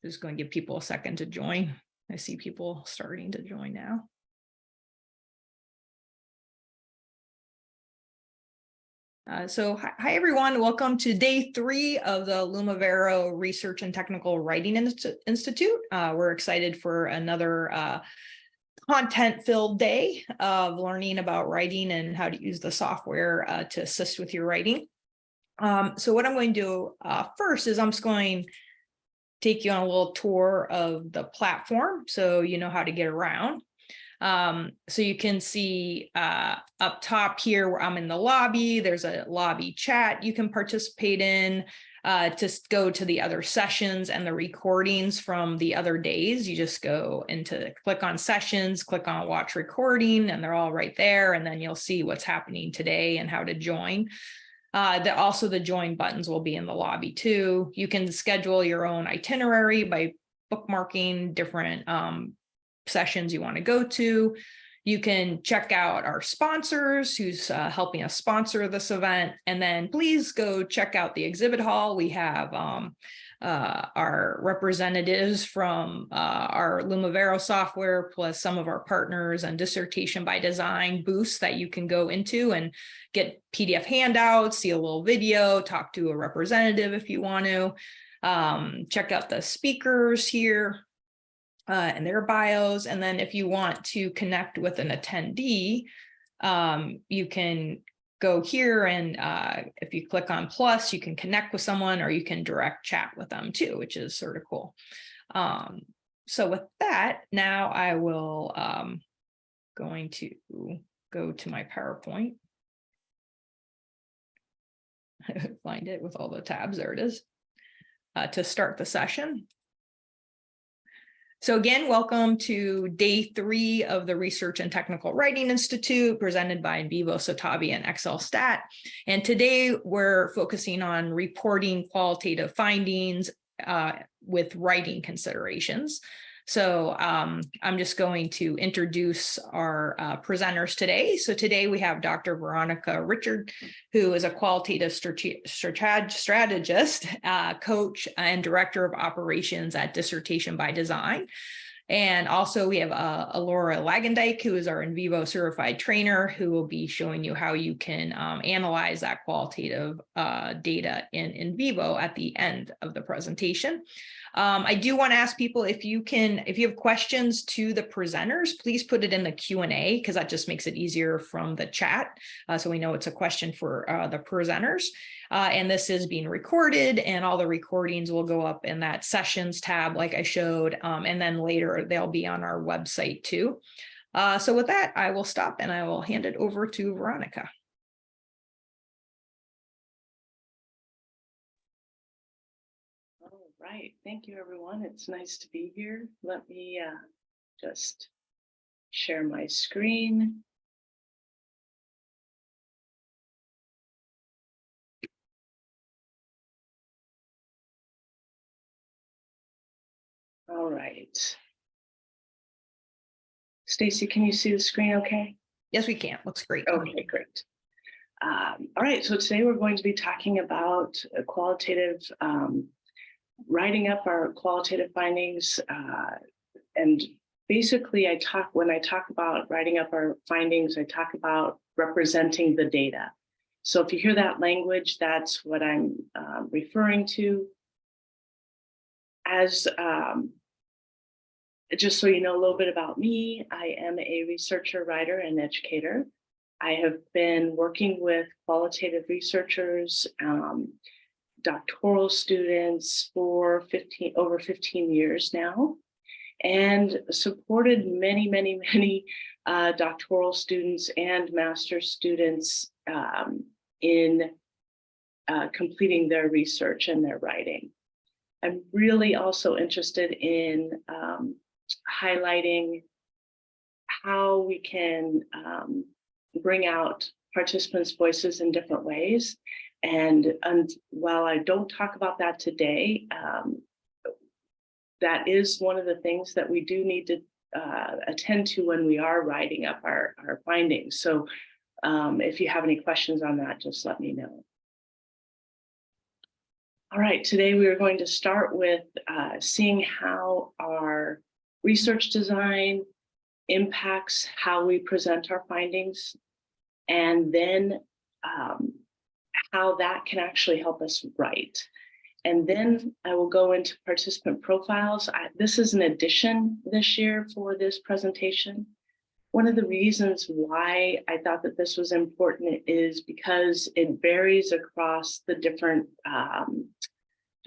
Just going to give people a second to join. I see people starting to join now. Hi everyone, welcome to day 3 of the Lumivero Research and Technical Writing Institute. We're excited for another content-filled day of learning about writing and how to use the software to assist with your writing. So what I'm going to do first is I'm just going to take you on a little tour of the platform so you know how to get around. So you can see up top here where I'm in the lobby, there's a lobby chat you can participate in. Just go to the other sessions and the recordings from the other days. You just go into click on sessions, click on watch recording, and they're all right there. And then you'll see what's happening today and how to join. Also the join buttons will be in the lobby too. You can schedule your own itinerary by bookmarking different sessions you want to go to. You can check out our sponsors who's helping us sponsor this event. And then please go check out the exhibit hall. We have our representatives from our Lumivero software, plus some of our partners and Dissertation by Design booths that you can go into and get PDF handouts, see a little video, talk to a representative if you want to. Check out the speakers here. And their bios. And then if you want to connect with an attendee, you can go here and if you click on plus, you can connect with someone or you can direct chat with them too, which is sort of cool. So with that, now I will going to go to my PowerPoint. Find it with all the tabs. There it is. To start the session. So again, welcome to day 3 of the Research and Technical Writing Institute presented by Vivo, Sotavi, and XLStat. And today we're focusing on reporting qualitative findings with writing considerations. So I'm just going to introduce our presenters today. So today we have Dr. Veronica Richard, who is a qualitative strategist, coach, and director of operations at Dissertation by Design. And also we have Laura Lagendijk, who is our in vivo certified trainer, who will be showing you how you can analyze that qualitative data in vivo at the end of the presentation. I do want to ask people if you have questions to the presenters, please put it in the Q&A because that just makes it easier from the chat. So we know it's a question for the presenters. And this is being recorded and all the recordings will go up in that sessions tab like I showed. And then later they'll be on our website too. So with that, I will stop and I will hand it over to Veronica. Right. Thank you, everyone. It's nice to be here. Let me just share my screen. All right. Stacy, can you see the screen okay? Yes, we can. Looks great. Okay, great. All right. So today we're going to be talking about a qualitative writing up our qualitative findings, and basically when I talk about writing up our findings, I talk about representing the data. So if you hear that language, that's what I'm referring to. As just so you know a little bit about me, I am a researcher, writer, and educator. I have been working with qualitative researchers, doctoral students for over 15 years now, and supported many doctoral students and master's students in completing their research and their writing. I'm really also interested in highlighting how we can bring out participants' voices in different ways. And while I don't talk about that today, that is one of the things that we do need to attend to when we are writing up our findings. So if you have any questions on that, just let me know. All right, today we are going to start with seeing how our research design impacts how we present our findings, and then how that can actually help us write. And then I will go into participant profiles. This is an addition this year for this presentation. One of the reasons why I thought that this was important is because it varies across the different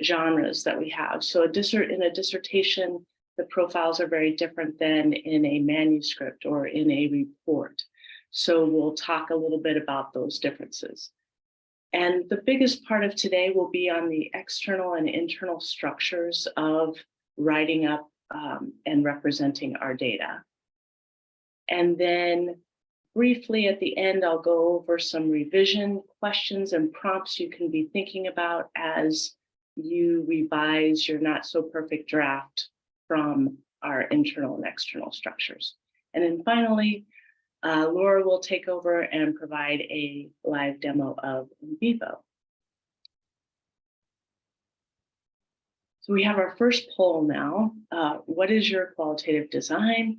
genres that we have. So in a dissertation, the profiles are very different than in a manuscript or in a report. So we'll talk a little bit about those differences. And the biggest part of today will be on the external and internal structures of writing up and representing our data. And then briefly at the end, I'll go over some revision questions and prompts you can be thinking about as you revise your not so perfect draft from our internal and external structures. And then finally, Laura will take over and provide a live demo of in vivo. So we have our first poll now. What is your qualitative design?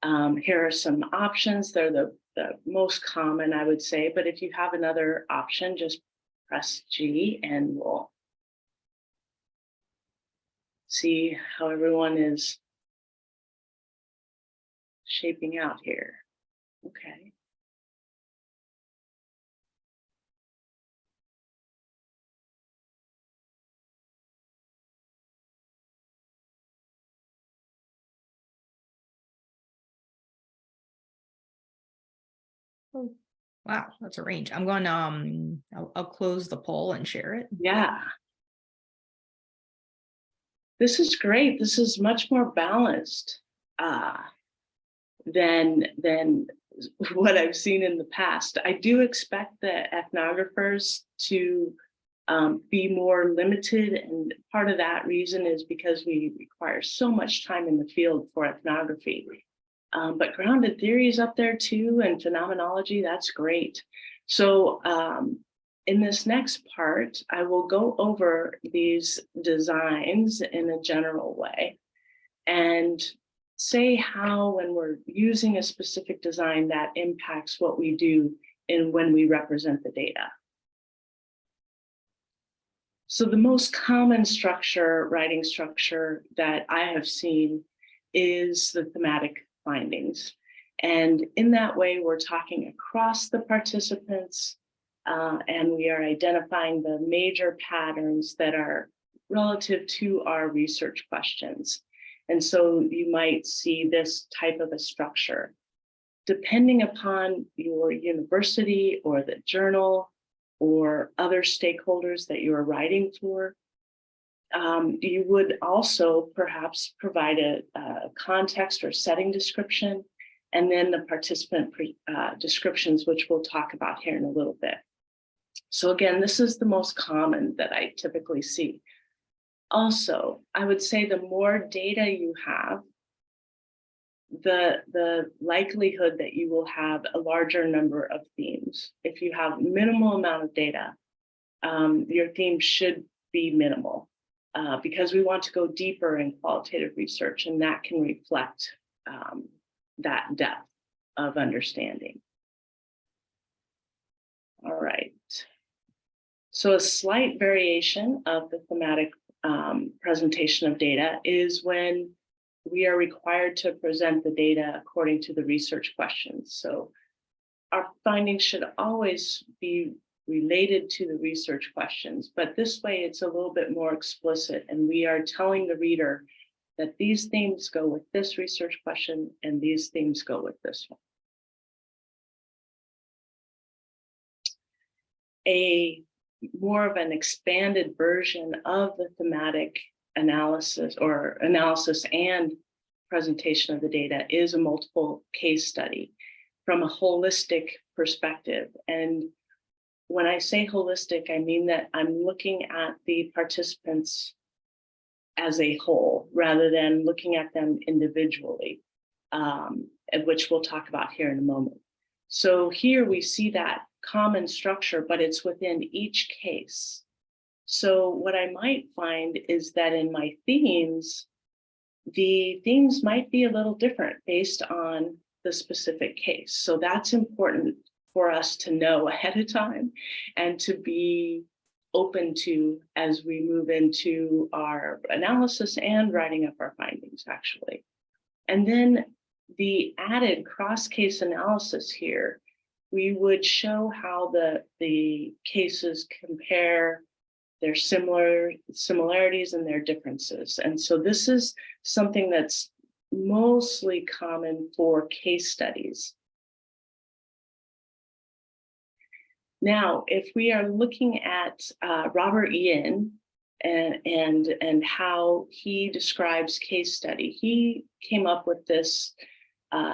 Here are some options. They're the most common, I would say, but if you have another option, just press G and we'll see how everyone is shaping out here. Okay. Oh, wow, that's a range. I'm going I'll close the poll and share it. Yeah. This is great. This is much more balanced than what I've seen in the past. I do expect the ethnographers to be more limited, and part of that reason is because we require so much time in the field for ethnography. But grounded theory is up there too, and phenomenology, that's great. So in this next part, I will go over these designs in a general way and say how, when we're using a specific design, that impacts what we do in when we represent the data. So the most common structure, writing structure that I have seen is the thematic findings. And in that way, we're talking across the participants, and we are identifying the major patterns that are relative to our research questions. And so you might see this type of a structure. Depending upon your university or the journal or other stakeholders that you are writing for, you would also perhaps provide a context or setting description, and then the participant descriptions, which we'll talk about here in a little bit. So again, this is the most common that I typically see. Also, I would say the more data you have, the likelihood that you will have a larger number of themes. If you have minimal amount of data, your theme should be minimal, because we want to go deeper in qualitative research, and that can reflect that depth of understanding. All right. So a slight variation of the thematic presentation of data is when we are required to present the data according to the research questions. So our findings should always be related to the research questions, but this way it's a little bit more explicit, and we are telling the reader that these themes go with this research question and these themes go with this one. A more of an expanded version of the thematic analysis or analysis and presentation of the data is a multiple case study from a holistic perspective. And when I say holistic, I mean that I'm looking at the participants as a whole rather than looking at them individually, which we'll talk about here in a moment. So here we see that common structure, but it's within each case. So what I might find is that in my themes, the themes might be a little different based on the specific case. So that's important for us to know ahead of time and to be open to as we move into our analysis and writing up our findings, actually. And then the added cross-case analysis here, we would show how the cases compare their similarities and their differences. And so this is something that's mostly common for case studies. Now, if we are looking at Robert Ian and how he describes case study, he came up with this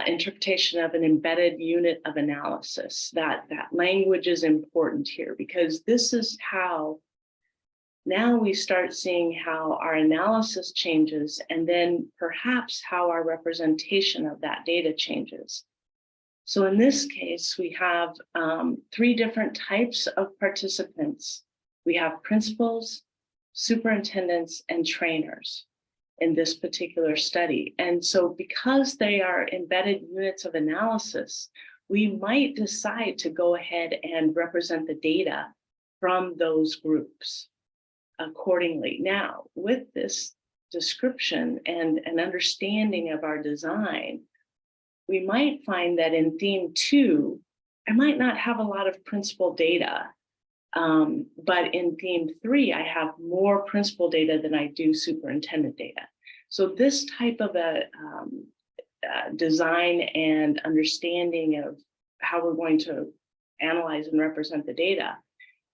interpretation of an embedded unit of analysis. That language is important here because this is how now we start seeing how our analysis changes and then perhaps how our representation of that data changes. So in this case, we have 3 different types of participants. We have principals, superintendents, and trainers in this particular study. And so because they are embedded units of analysis, we might decide to go ahead and represent the data from those groups accordingly. Now, with this description and an understanding of our design, we might find that in theme 2, I might not have a lot of principal data, but in theme 3, I have more principal data than I do superintendent data. So this type of a design and understanding of how we're going to analyze and represent the data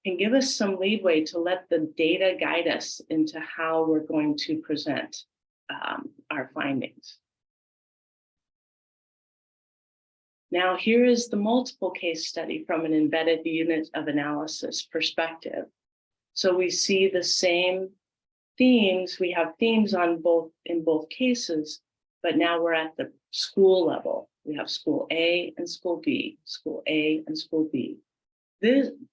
can give us some leeway to let the data guide us into how we're going to present our findings. Now, here is the multiple case study from an embedded unit of analysis perspective. So we see the same themes. We have themes in both cases, but now we're at the school level. We have school A and school B, school A and school B.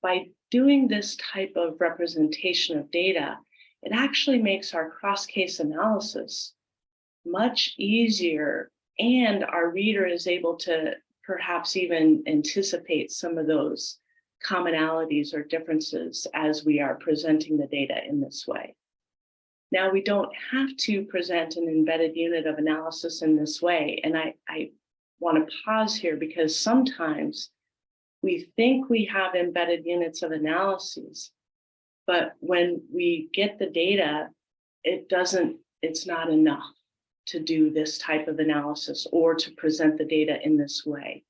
By doing this type of representation of data, it actually makes our cross-case analysis much easier, and our reader is able to perhaps even anticipate some of those commonalities or differences as we are presenting the data in this way. Now, we don't have to present an embedded unit of analysis in this way, and I want to pause here because sometimes we think we have embedded units of analyses, but when we get the data, it's not enough to do this type of analysis or to present the data in this way.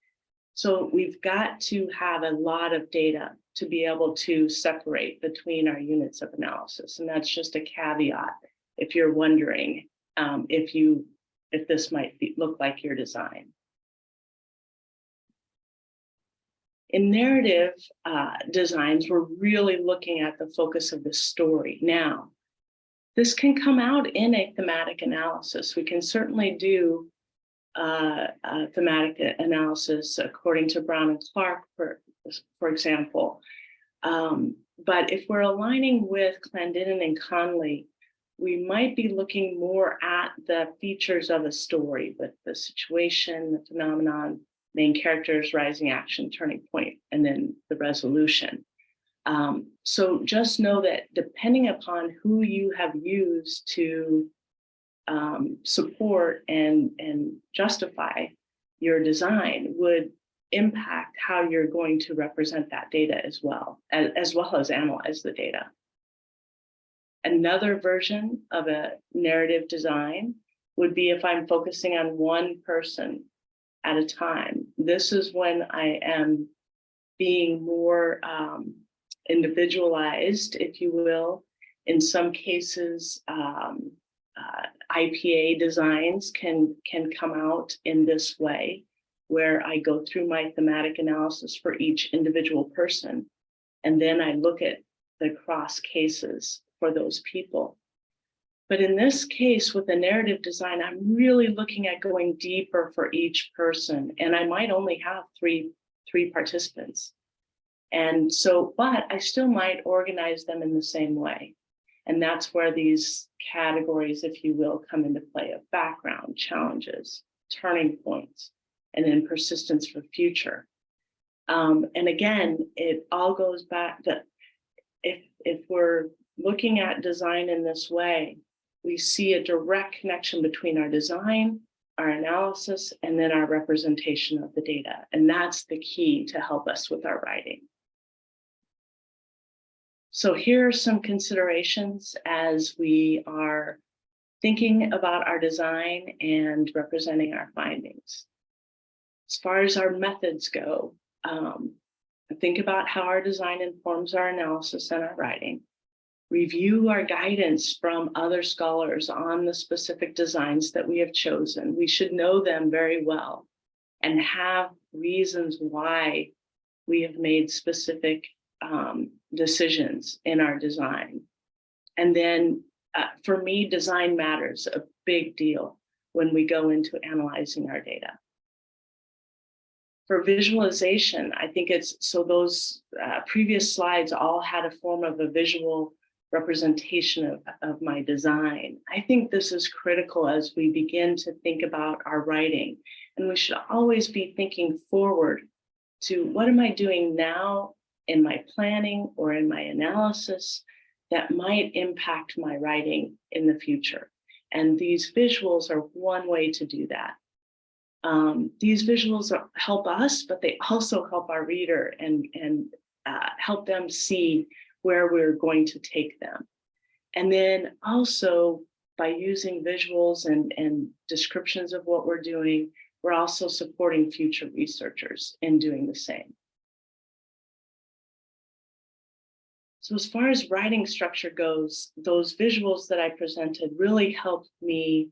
So we've got to have a lot of data to be able to separate between our units of analysis. And that's just a caveat if you're wondering if this might look like your design. In narrative designs, we're really looking at the focus of the story. Now, this can come out in a thematic analysis. We can certainly do a thematic analysis according to Brown and Clark, for example. But if we're aligning with Clendenin and Conley, we might be looking more at the features of a story with the situation, the phenomenon, main characters, rising action, turning point, and then the resolution. So just know that depending upon who you have used to support and justify your design would impact how you're going to represent that data as well as analyze the data. Another version of a narrative design would be if I'm focusing on one person at a time. This is when I am being more individualized, if you will. In some cases, IPA designs can come out in this way, where I go through my thematic analysis for each individual person, and then I look at the cross cases for those people. But in this case, with a narrative design, I'm really looking at going deeper for each person, and I might only have three participants. And so, but I still might organize them in the same way. And that's where these categories, if you will, come into play of background, challenges, turning points, and then persistence for future. And again, it all goes back that if we're looking at design in this way, we see a direct connection between our design, our analysis, and then our representation of the data. And that's the key to help us with our writing. So here are some considerations as we are thinking about our design and representing our findings. As far as our methods go, think about how our design informs our analysis and our writing. Review our guidance from other scholars on the specific designs that we have chosen. We should know them very well and have reasons why we have made specific decisions in our design. And then for me, design matters a big deal when we go into analyzing our data. For visualization, I think it's, so those previous slides all had a form of a visual representation of my design. I think this is critical as we begin to think about our writing. And we should always be thinking forward to what am I doing now in my planning or in my analysis that might impact my writing in the future. And these visuals are one way to do that. These visuals help us, but they also help our reader and help them see where we're going to take them. And then also by using visuals and descriptions of what we're doing, we're also supporting future researchers in doing the same. So as far as writing structure goes, those visuals that I presented really helped me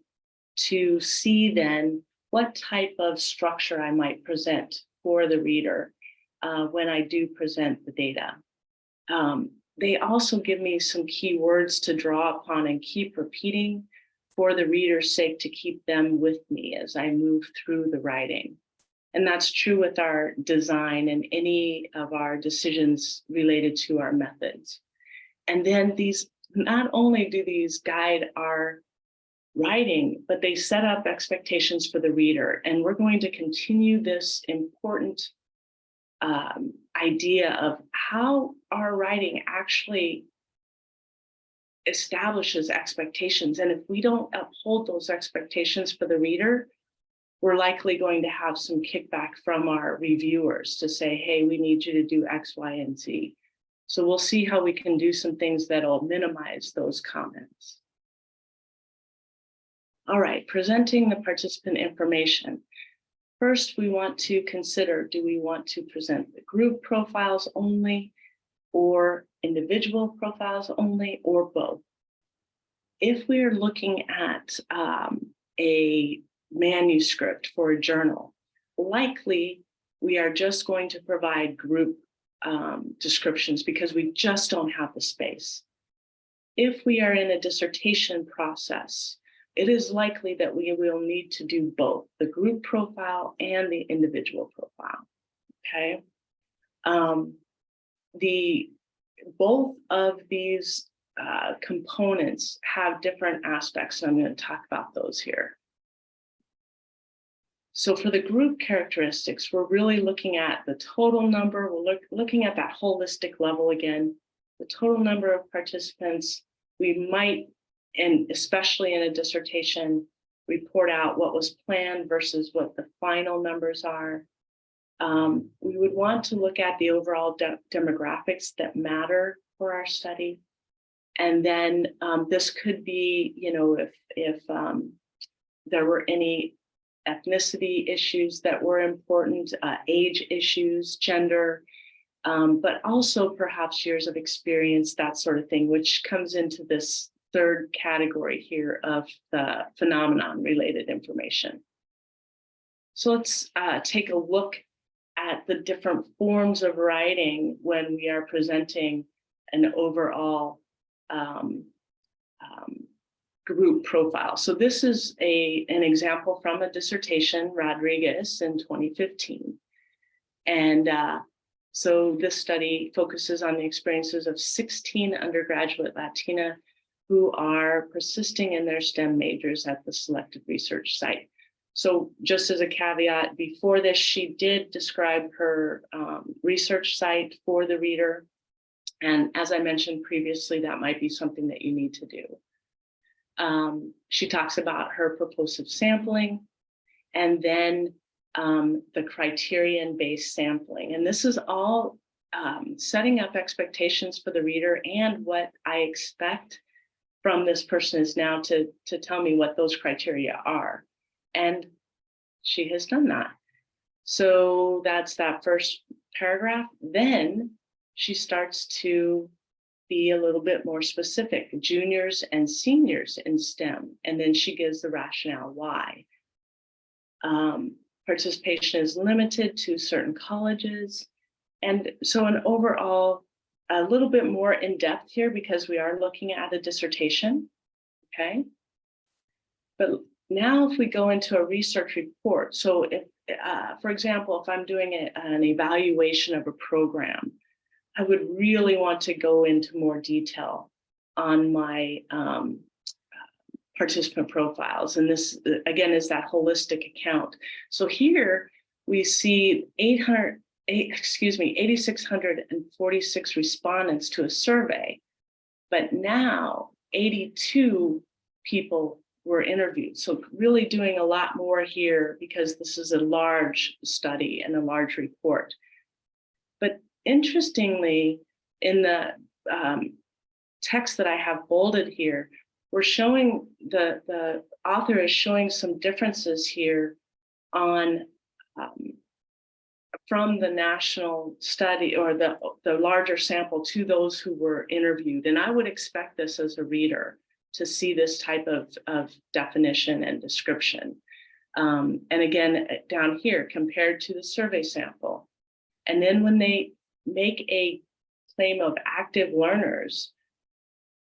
to see then what type of structure I might present for the reader when I do present the data. They also give me some key words to draw upon and keep repeating for the reader's sake, to keep them with me as I move through the writing. And that's true with our design and any of our decisions related to our methods. And then these, not only do these guide our writing, but they set up expectations for the reader. And we're going to continue this important idea of how our writing actually establishes expectations. And if we don't uphold those expectations for the reader, we're likely going to have some kickback from our reviewers to say, hey, we need you to do X, Y, and Z. So we'll see how we can do some things that'll minimize those comments. All right, presenting the participant information. First, we want to consider, do we want to present the group profiles only, or individual profiles only, or both? If we are looking at a manuscript for a journal, likely we are just going to provide group descriptions because we just don't have the space. If we are in a dissertation process, it is likely that we will need to do both the group profile and the individual profile, okay? Both of these components have different aspects, and I'm going to talk about those here. So for the group characteristics, we're really looking at the total number. We're looking at that holistic level again, the total number of participants. We might, and especially in a dissertation, report out what was planned versus what the final numbers are. We would want to look at the overall demographics that matter for our study. And then this could be, you know, if there were any ethnicity issues that were important, age issues, gender, but also perhaps years of experience, that sort of thing, which comes into this third category here of the phenomenon related information. So let's take a look at the different forms of writing when we are presenting an overall group profile. So this is an example from a dissertation, Rodriguez, in 2015. And So this study focuses on the experiences of 16 undergraduate Latina who are persisting in their STEM majors at the selected research site. So just as a caveat, before this, she did describe her research site for the reader. And as I mentioned previously, that might be something that you need to do. She talks about her propulsive sampling, and then the criterion-based sampling. And this is all setting up expectations for the reader, and what I expect from this person is now to tell me what those criteria are. And she has done that. So that's that first paragraph. Then she starts to be a little bit more specific, juniors and seniors in STEM. And then she gives the rationale why. Participation is limited to certain colleges. And so an overall, a little bit more in depth here because we are looking at a dissertation, okay? But now if we go into a research report, so if, for example, if I'm doing an evaluation of a program, I would really want to go into more detail on my participant profiles. And this, again, is that holistic account. So here we see 8,646 respondents to a survey, but now 82 people were interviewed. So really doing a lot more here because this is a large study and a large report. But interestingly, in the text that I have bolded here, we're showing the author is showing some differences here on from the national study or the larger sample to those who were interviewed. And I would expect this as a reader to see this type of definition and description. And again, down here, compared to the survey sample. And then when they make a claim of active learners,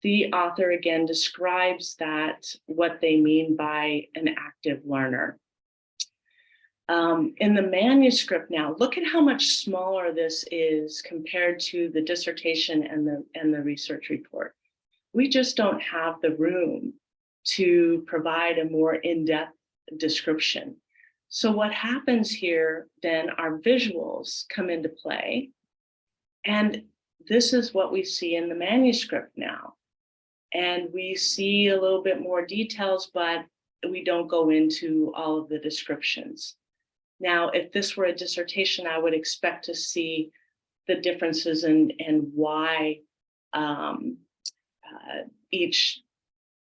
the author again describes that, what they mean by an active learner. In the manuscript now, look at how much smaller this is compared to the dissertation and the research report. We just don't have the room to provide a more in-depth description. So what happens here, then our visuals come into play. And this is what we see in the manuscript now. And we see a little bit more details, but we don't go into all of the descriptions. Now, if this were a dissertation, I would expect to see the differences and why each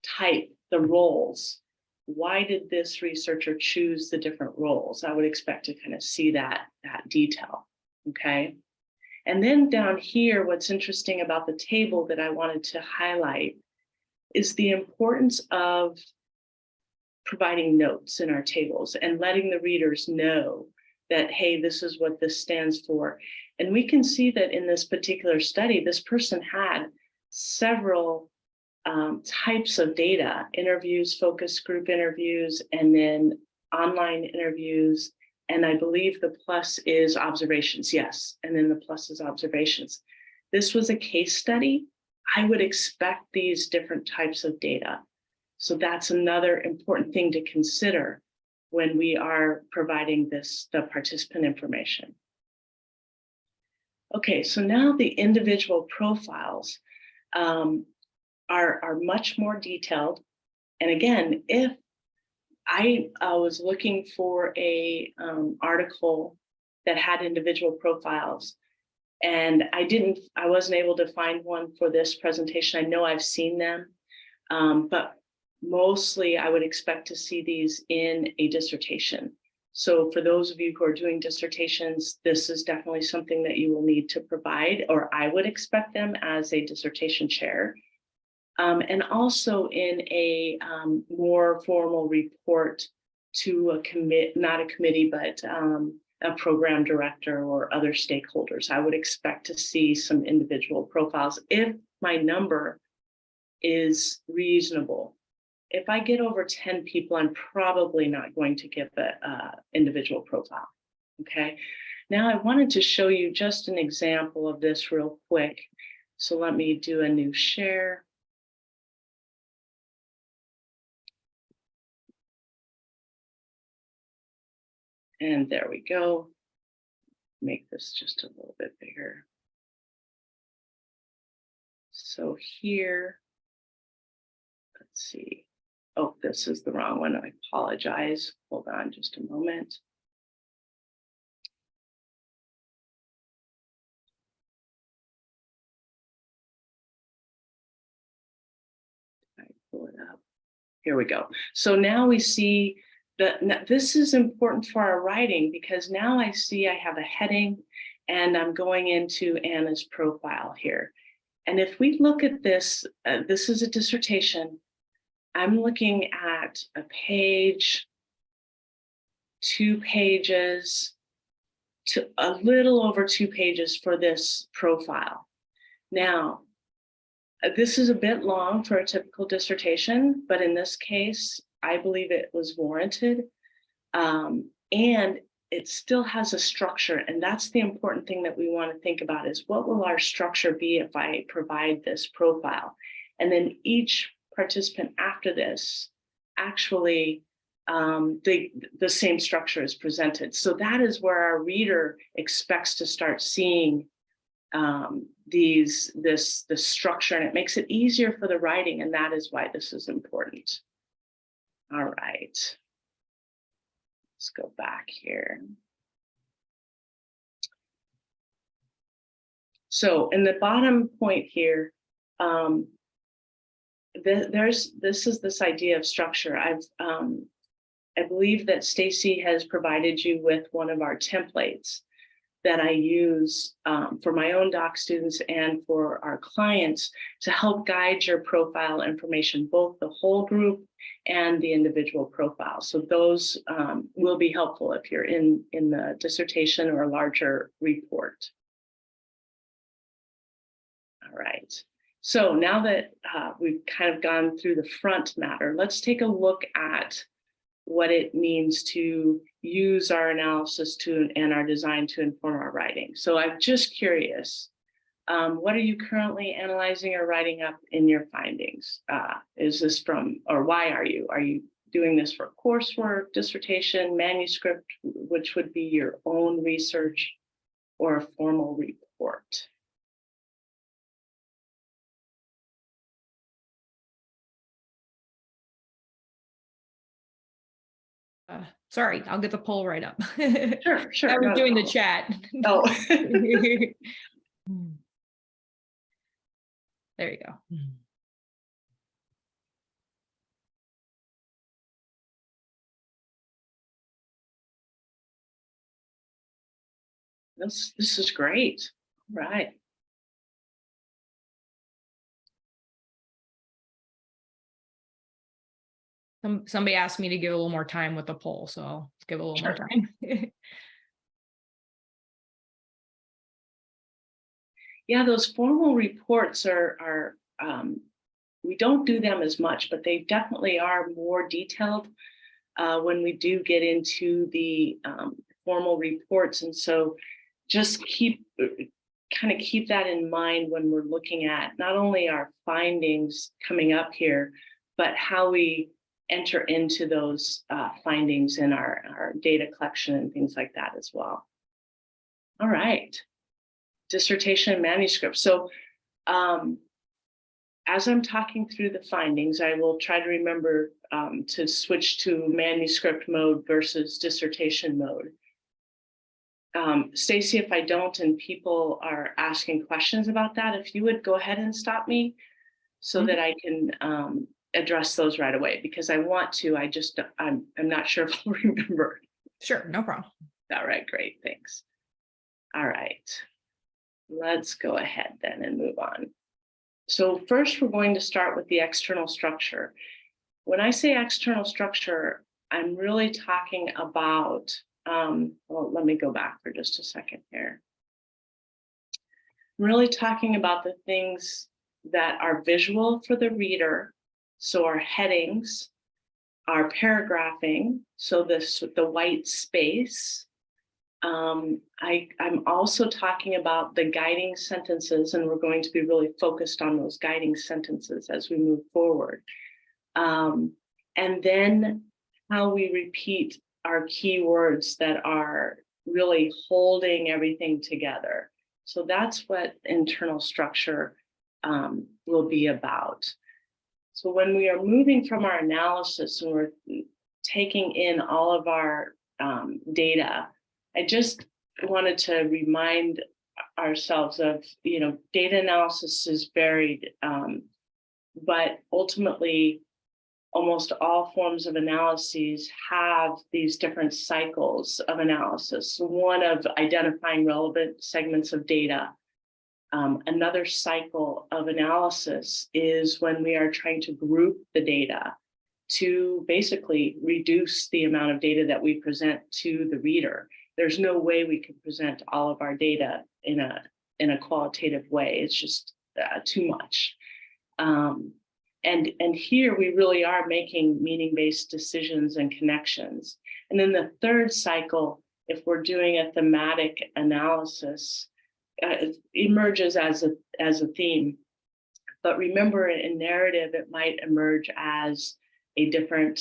type, the roles. Why did this researcher choose the different roles? I would expect to kind of see that detail, okay? And then down here, what's interesting about the table that I wanted to highlight is the importance of providing notes in our tables and letting the readers know that, hey, this is what this stands for. And we can see that in this particular study, this person had several types of data: interviews, focus group interviews, and then online interviews. And I believe the plus is observations, yes. And then the plus is observations. This was a case study. I would expect these different types of data. So that's another important thing to consider when we are providing the participant information. Okay, so now the individual profiles are much more detailed. And again, if I was looking for a article that had individual profiles, and I wasn't able to find one for this presentation. I know I've seen them, but mostly I would expect to see these in a dissertation. So for those of you who are doing dissertations, this is definitely something that you will need to provide, or I would expect them as a dissertation chair. And also in a more formal report to a not a committee, but a program director or other stakeholders. I would expect to see some individual profiles if my number is reasonable. If I get over 10 people, I'm probably not going to give an individual profile, okay? Now I wanted to show you just an example of this real quick. So let me do a new share. And there we go. Make this just a little bit bigger. So here, let's see. Oh, this is the wrong one. I apologize. Hold on just a moment. I pull it up. Here we go. So now we see that this is important for our writing, because now I see I have a heading and I'm going into Anna's profile here. And if we look at this, this is a dissertation. I'm looking at a page, 2 pages, to a little over 2 pages for this profile. Now, this is a bit long for a typical dissertation, but in this case, I believe it was warranted. And it still has a structure. And that's the important thing that we want to think about, is what will our structure be if I provide this profile? And then each participant after this, actually, the same structure is presented. So that is where our reader expects to start seeing this structure, and it makes it easier for the writing, and that is why this is important. All right, let's go back here. So in the bottom point here, this is this idea of structure. I believe that Stacy has provided you with one of our templates that I use for my own doc students and for our clients to help guide your profile information, both the whole group and the individual profile. So those will be helpful if you're in the dissertation or a larger report. All right. So now that we've kind of gone through the front matter, let's take a look at what it means to use our analysis and our design to inform our writing. So I'm just curious, what are you currently analyzing or writing up in your findings? Is this from, or why are you doing this for coursework, dissertation, manuscript, which would be your own research, or a formal report? Sorry, I'll get the poll right up. Sure. I was doing the chat. Oh. There you go. This is great. All right. Somebody asked me to give a little more time with the poll, so I'll give a little more time. Yeah, those formal reports are we don't do them as much, but they definitely are more detailed when we do get into the formal reports. And so just keep that in mind when we're looking at not only our findings coming up here, but how we enter into those findings in our data collection and things like that as well. All right, dissertation and manuscript. So as I'm talking through the findings, I will try to remember to switch to manuscript mode versus dissertation mode. Stacy, if I don't and people are asking questions about that, if you would go ahead and stop me so that I can address those right away, because I want to, I'm not sure if I'll remember. Sure, no problem. All right, great, thanks. All right, let's go ahead then and move on. So first, we're going to start with the external structure. When I say external structure, I'm really talking about, well, let me go back for just a second here. I'm really talking about the things that are visual for the reader. So our headings, our paragraphing, so the white space, I'm also talking about the guiding sentences, and we're going to be really focused on those guiding sentences as we move forward. And then how we repeat our keywords that are really holding everything together. So that's what internal structure will be about. So when we are moving from our analysis and we're taking in all of our data, I just wanted to remind ourselves of, data analysis is varied, but ultimately, almost all forms of analyses have these different cycles of analysis. One of identifying relevant segments of data. Another cycle of analysis is when we are trying to group the data to basically reduce the amount of data that we present to the reader. There's no way we can present all of our data in a qualitative way. It's just too much. And here we really are making meaning-based decisions and connections. And then the third cycle, if we're doing a thematic analysis, emerges as a theme. But remember, in narrative, it might emerge as a different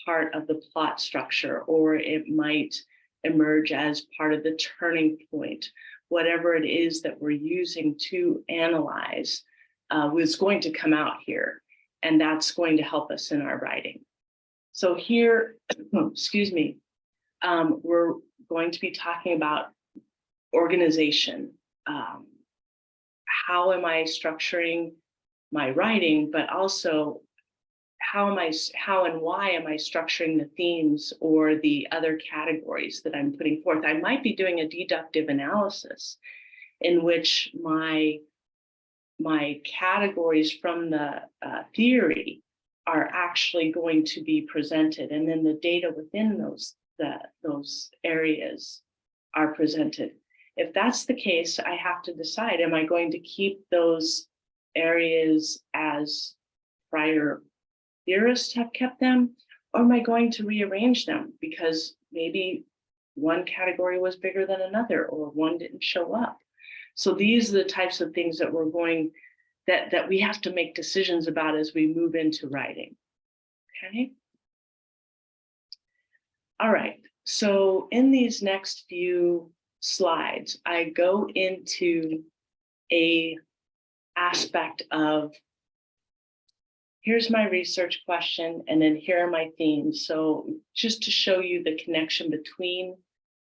part of the plot structure, or it might emerge as part of the turning point. Whatever it is that we're using to analyze was going to come out here, and that's going to help us in our writing. So here, excuse me, we're going to be talking about organization. How am I structuring my writing, but also how and why am I structuring the themes or the other categories that I'm putting forth? I might be doing a deductive analysis in which my categories from the theory are actually going to be presented, and then the data within those areas are presented. If that's the case, I have to decide, am I going to keep those areas as prior theorists have kept them, or am I going to rearrange them because maybe one category was bigger than another, or one didn't show up? So these are the types of things that that we have to make decisions about as we move into writing. Okay. All right. So in these next few slides, I go into a aspect of, here's my research question, and then here are my themes. So just to show you the connection between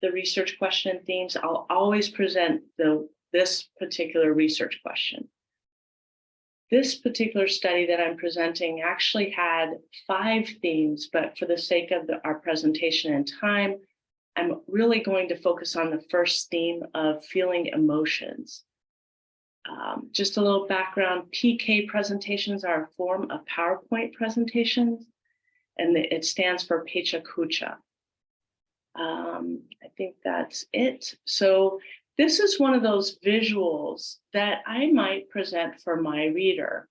the research question and themes, I'll always present this particular research question. This particular study that I'm presenting actually had 5 themes, but for the sake of our presentation and time, I'm really going to focus on the first theme of feeling emotions. Just a little background, PK presentations are a form of PowerPoint presentations, and it stands for Pecha Kucha. I think that's it. So this is one of those visuals that I might present for my reader.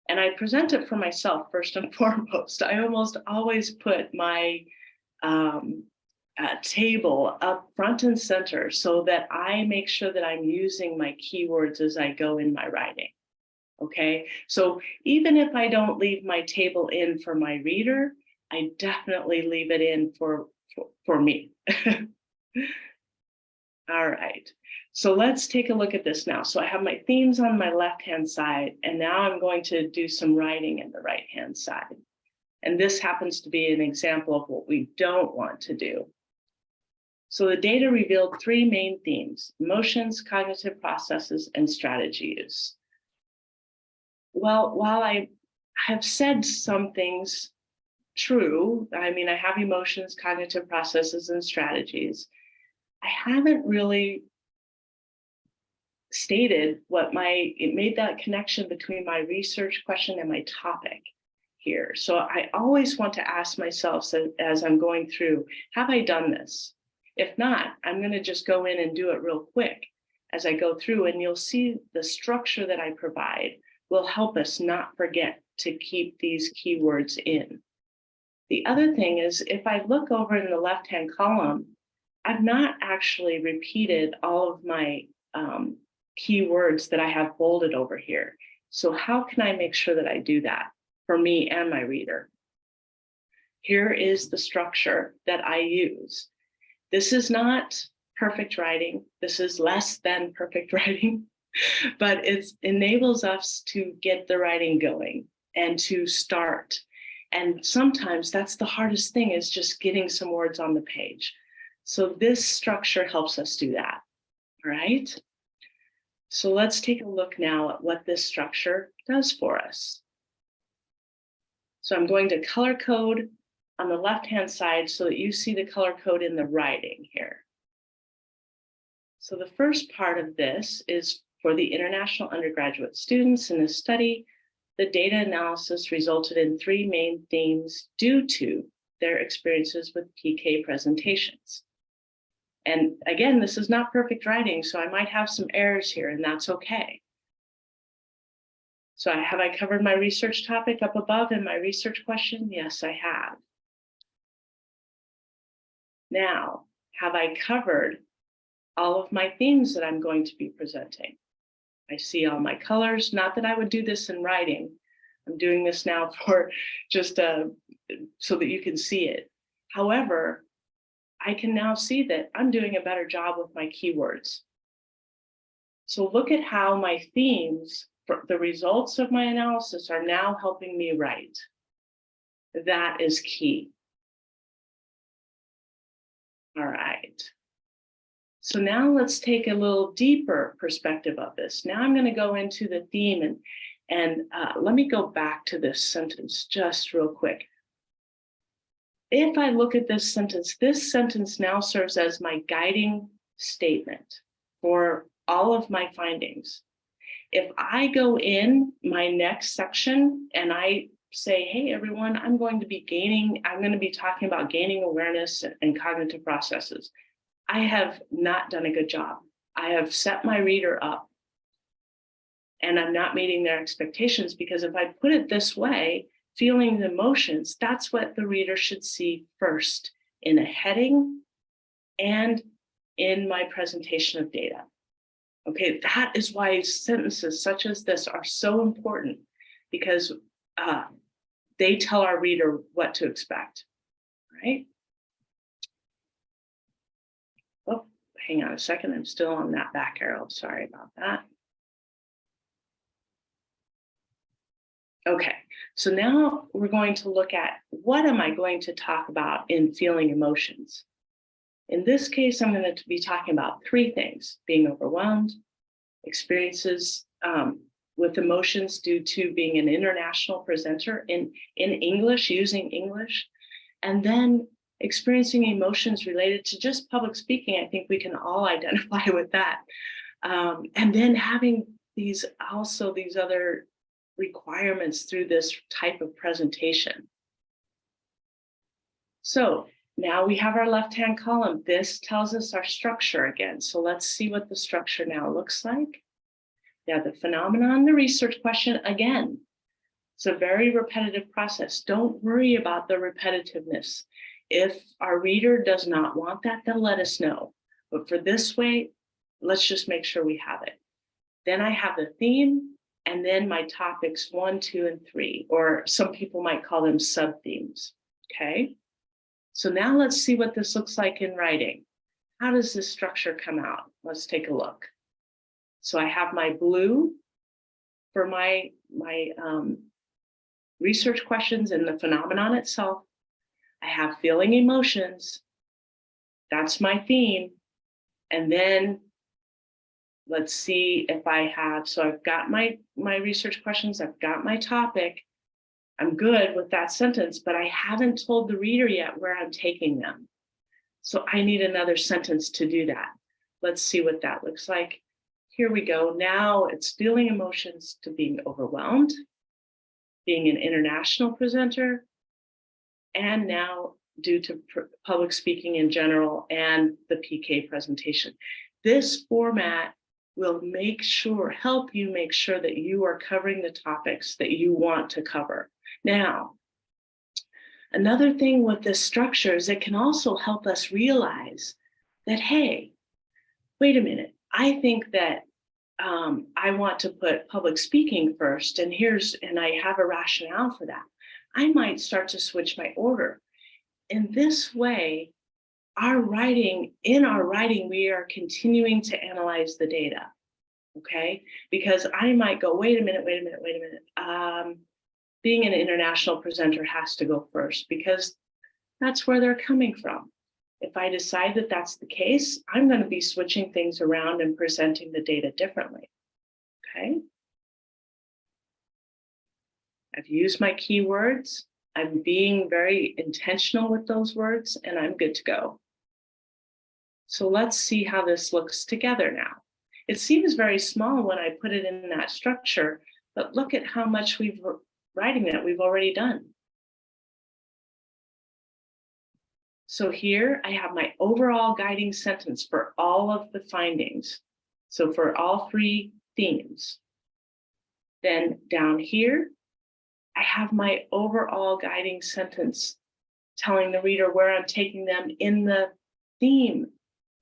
And I present it for myself first and foremost. I almost always put my table up front and center so that I make sure that I'm using my keywords as I go in my writing. Okay, so even if I don't leave my table in for my reader, I definitely leave it in for me. All right, so let's take a look at this now. So I have my themes on my left-hand side, and now I'm going to do some writing in the right-hand side. And this happens to be an example of what we don't want to do. So the data revealed 3 main themes: emotions, cognitive processes, and strategy use. Well, while I have said some things true, I mean, I have emotions, cognitive processes, and strategies, I haven't really stated it made that connection between my research question and my topic here. So I always want to ask myself, as I'm going through, have I done this? If not, I'm going to just go in and do it real quick as I go through, and you'll see the structure that I provide will help us not forget to keep these keywords in. The other thing is, if I look over in the left-hand column, I've not actually repeated all of my keywords that I have bolded over here. So how can I make sure that I do that for me and my reader? Here is the structure that I use. This is not perfect writing. This is less than perfect writing, but it enables us to get the writing going and to start. And sometimes that's the hardest thing, is just getting some words on the page. So this structure helps us do that, right? So let's take a look now at what this structure does for us. So I'm going to color code on the left-hand side so that you see the color code in the writing here. So the first part of this is for the international undergraduate students in this study. The data analysis resulted in 3 main themes due to their experiences with PK presentations. And again, this is not perfect writing, so I might have some errors here, and that's okay. So have I covered my research topic up above in my research question? Yes, I have. Now, have I covered all of my themes that I'm going to be presenting? I see all my colors. Not that I would do this in writing. I'm doing this now for just so that you can see it. However, I can now see that I'm doing a better job with my keywords. So look at how my themes, the results of my analysis, are now helping me write. That is key. All right. So now let's take a little deeper perspective of this. Now I'm going to go into the theme, and let me go back to this sentence just real quick. If I look at this sentence now serves as my guiding statement for all of my findings. If I go in my next section and I say, hey, everyone, I'm going to be talking about gaining awareness and cognitive processes, I have not done a good job. I have set my reader up and I'm not meeting their expectations, because if I put it this way, feeling the emotions, that's what the reader should see first in a heading and in my presentation of data. Okay, that is why sentences such as this are so important, because they tell our reader what to expect, right? Oh, hang on a second, I'm still on that back arrow, sorry about that. Okay, so now we're going to look at what am I going to talk about in feeling emotions. In this case, I'm going to be talking about 3 things: being overwhelmed, experiences with emotions due to being an international presenter in English, using English, and then experiencing emotions related to just public speaking. I think we can all identify with that. And then having these other requirements through this type of presentation. So now we have our left-hand column. This tells us our structure again. So let's see what the structure now looks like. Yeah, the phenomenon, the research question, again, it's a very repetitive process. Don't worry about the repetitiveness. If our reader does not want that, then let us know. But for this way, let's just make sure we have it. Then I have the theme, and then my topics 1, 2, and 3, or some people might call them sub-themes, okay? So now let's see what this looks like in writing. How does this structure come out? Let's take a look. So I have my blue for my research questions and the phenomenon itself. I have feeling emotions. That's my theme. And then let's see if I have, so I've got my research questions, I've got my topic. I'm good with that sentence, but I haven't told the reader yet where I'm taking them. So I need another sentence to do that. Let's see what that looks like. Here we go. Now it's feeling emotions to being overwhelmed, being an international presenter, and now due to public speaking in general and the PK presentation. This format will help you make sure that you are covering the topics that you want to cover. Now, another thing with this structure is it can also help us realize that, hey, wait a minute, I think that I want to put public speaking first, and I have a rationale for that. I might start to switch my order. In this way, in our writing, we are continuing to analyze the data, okay? Because I might go, wait a minute. Being an international presenter has to go first because that's where they're coming from. If I decide that that's the case, I'm going to be switching things around and presenting the data differently, okay? I've used my keywords. I'm being very intentional with those words, and I'm good to go. So let's see how this looks together now. It seems very small when I put it in that structure, but look at how much writing that we've already done. So here I have my overall guiding sentence for all of the findings. So for all 3 themes. Then down here, I have my overall guiding sentence telling the reader where I'm taking them in the theme,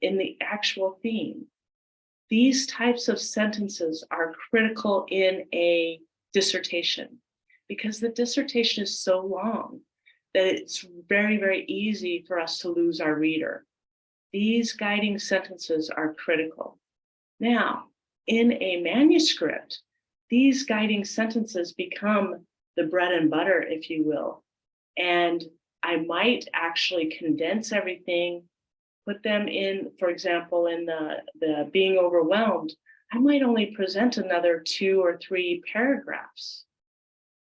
in the actual theme. These types of sentences are critical in a dissertation because the dissertation is so long that it's very, very easy for us to lose our reader. These guiding sentences are critical. Now, in a manuscript, these guiding sentences become the bread and butter, if you will. And I might actually condense everything, put them in, for example, in the being overwhelmed, I might only present another 2 or 3 paragraphs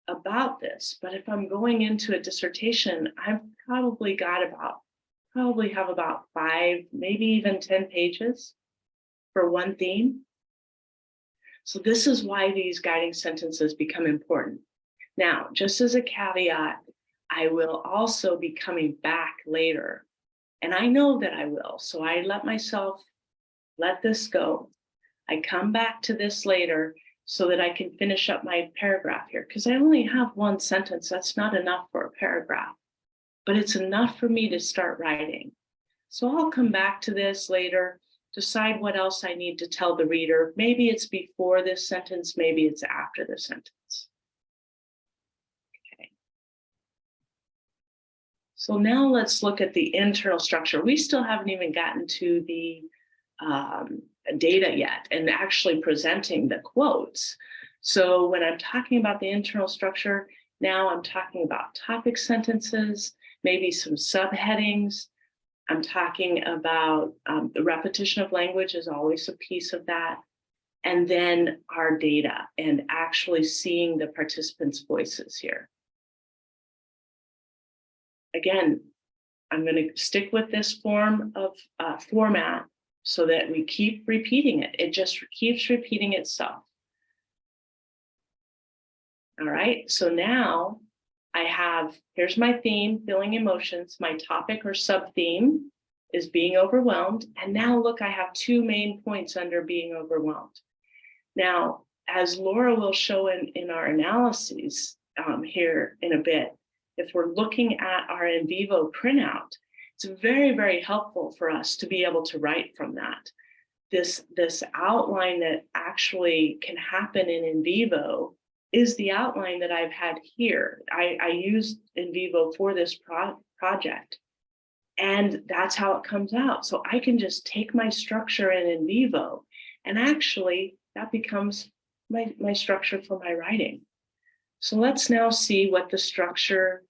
about this. But if I'm going into a dissertation, I've probably have about 5, maybe even 10 pages for one theme. So this is why these guiding sentences become important. Now, just as a caveat, I will also be coming back later. And I know that I will. So I let this go. I come back to this later so that I can finish up my paragraph here, because I only have one sentence. That's not enough for a paragraph, but it's enough for me to start writing. So I'll come back to this later, decide what else I need to tell the reader. Maybe it's before this sentence, maybe it's after the sentence. Okay. So now let's look at the internal structure. We still haven't even gotten to the data yet and actually presenting the quotes. So when I'm talking about the internal structure, now I'm talking about topic sentences, maybe some subheadings. I'm talking about the repetition of language is always a piece of that. And then our data and actually seeing the participants' voices here. Again, I'm going to stick with this form of format so that we keep repeating it. It just keeps repeating itself. All right, so now here's my theme, feeling emotions. My topic or sub-theme is being overwhelmed. And now look, I have 2 main points under being overwhelmed. Now, as Laura will show in our analyses here in a bit, if we're looking at our in vivo printout, it's very, very helpful for us to be able to write from that. This outline that actually can happen in vivo is the outline that I've had here. I used in vivo for this project, and that's how it comes out. So I can just take my structure in vivo, and actually that becomes my structure for my writing. So let's now see what the structure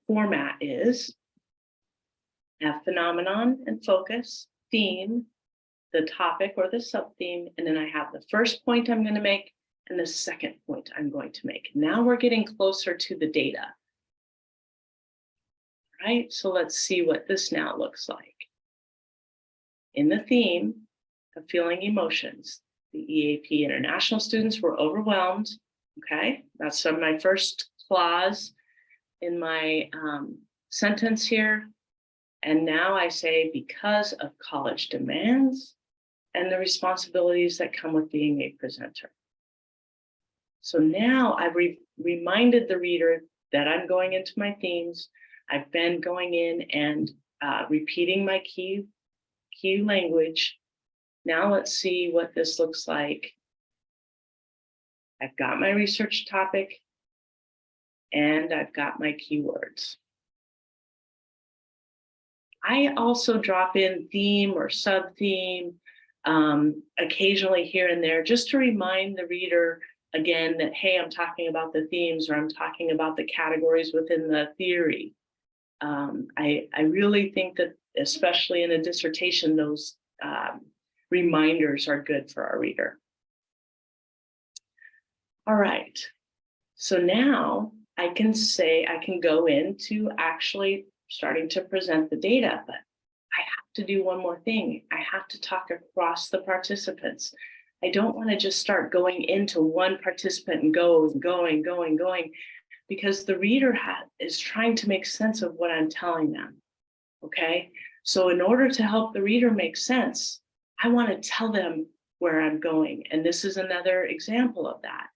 format is. I have phenomenon and focus, theme, the topic or the sub-theme, and then I have the first point I'm going to make and the second point I'm going to make. Now we're getting closer to the data. Right, so let's see what this now looks like. In the theme of feeling emotions, the EAP international students were overwhelmed. Okay, that's my first clause in my sentence here. And now I say, because of college demands and the responsibilities that come with being a presenter. So now I've reminded the reader that I'm going into my themes. I've been going in and repeating my key key language. Now let's see what this looks like. I've got my research topic and I've got my keywords. I also drop in theme or sub-theme occasionally here and there, just to remind the reader again that, hey, I'm talking about the themes, or I'm talking about the categories within the theory. I really think that, especially in a dissertation, those reminders are good for our reader. All right, so now I can go into actually starting to present the data, but I have to do one more thing. I have to talk across the participants. I don't want to just start going into one participant and going, because the reader is trying to make sense of what I'm telling them. Okay, so in order to help the reader make sense, I want to tell them where I'm going. And this is another example of that.